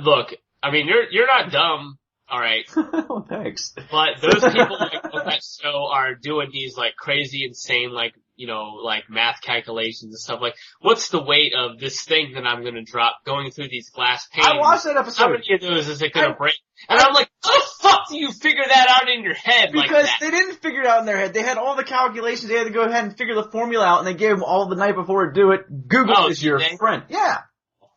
B: Look, I mean, you're not dumb, alright?
A: Oh, thanks.
B: But those people, like, on that show are doing these, like, crazy, insane, like, you know, like, math calculations and stuff. Like, what's the weight of this thing that I'm gonna drop going through these glass panes?
A: I watched that episode.
B: How many of those is it gonna break? And I'm like, how the fuck do you figure that out in your head like that?
A: Because they didn't figure it out in their head. They had all the calculations. They had to go ahead and figure the formula out, and they gave them all the night before to do it. Google is your friend. Yeah.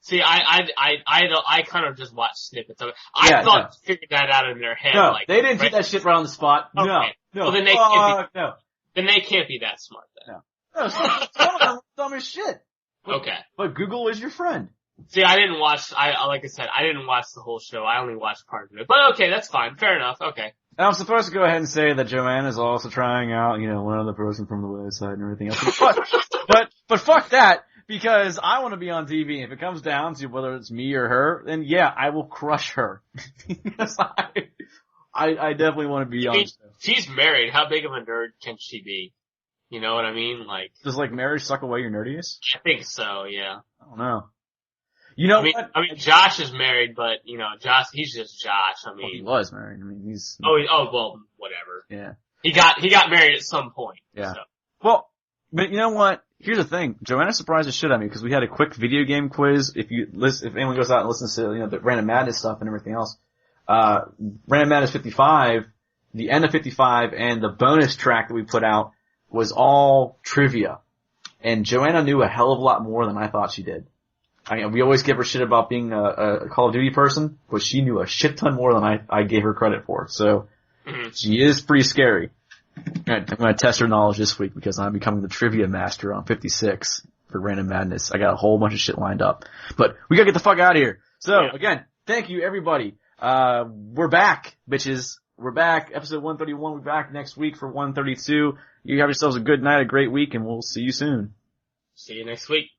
B: See, I kind of just watched snippets of it. I thought they figured that out in their head.
A: No,
B: like,
A: they didn't do that shit right on the spot.
B: Okay.
A: No.
B: Well, then they can't be that smart then.
A: No, some of them dumb as shit.
B: Okay.
A: But Google is your friend.
B: See, like I said, I didn't watch the whole show. I only watched part of it. But okay, that's fine. Fair enough. Okay.
A: And I'm supposed to go ahead and say that Joanna's also trying out, one other person from the website and everything else. But fuck that, because I want to be on TV. If it comes down to whether it's me or her, then yeah, I will crush her. Because I definitely want to be on.
B: She's married. How big of a nerd can she be? You know what I mean? Like,
A: does like marriage suck away your nerdiness?
B: I think so. Yeah.
A: I don't know. You know what?
B: I mean, Josh is married, but Josh, he's just Josh. I mean,
A: well, he was married. I mean, he's.
B: Oh, well, whatever.
A: Yeah.
B: He got married at some point.
A: Yeah.
B: So.
A: Well, but you know what? Here's the thing. Joanna surprised the shit out of me because we had a quick video game quiz. If anyone goes out and listens to, the Random Madness stuff and everything else, Random Madness 55, the end of 55, and the bonus track that we put out was all trivia. And Joanna knew a hell of a lot more than I thought she did. I mean, we always give her shit about being a Call of Duty person, but she knew a shit ton more than I gave her credit for. So, she is pretty scary. I'm gonna test her knowledge this week because I'm becoming the trivia master on 56 for Random Madness. I got a whole bunch of shit lined up. But we gotta get the fuck out of here. So, again, thank you everybody. We're back, bitches. We're back. Episode 131. We're back next week for 132. You have yourselves a good night, a great week, and we'll see you soon.
B: See you next week.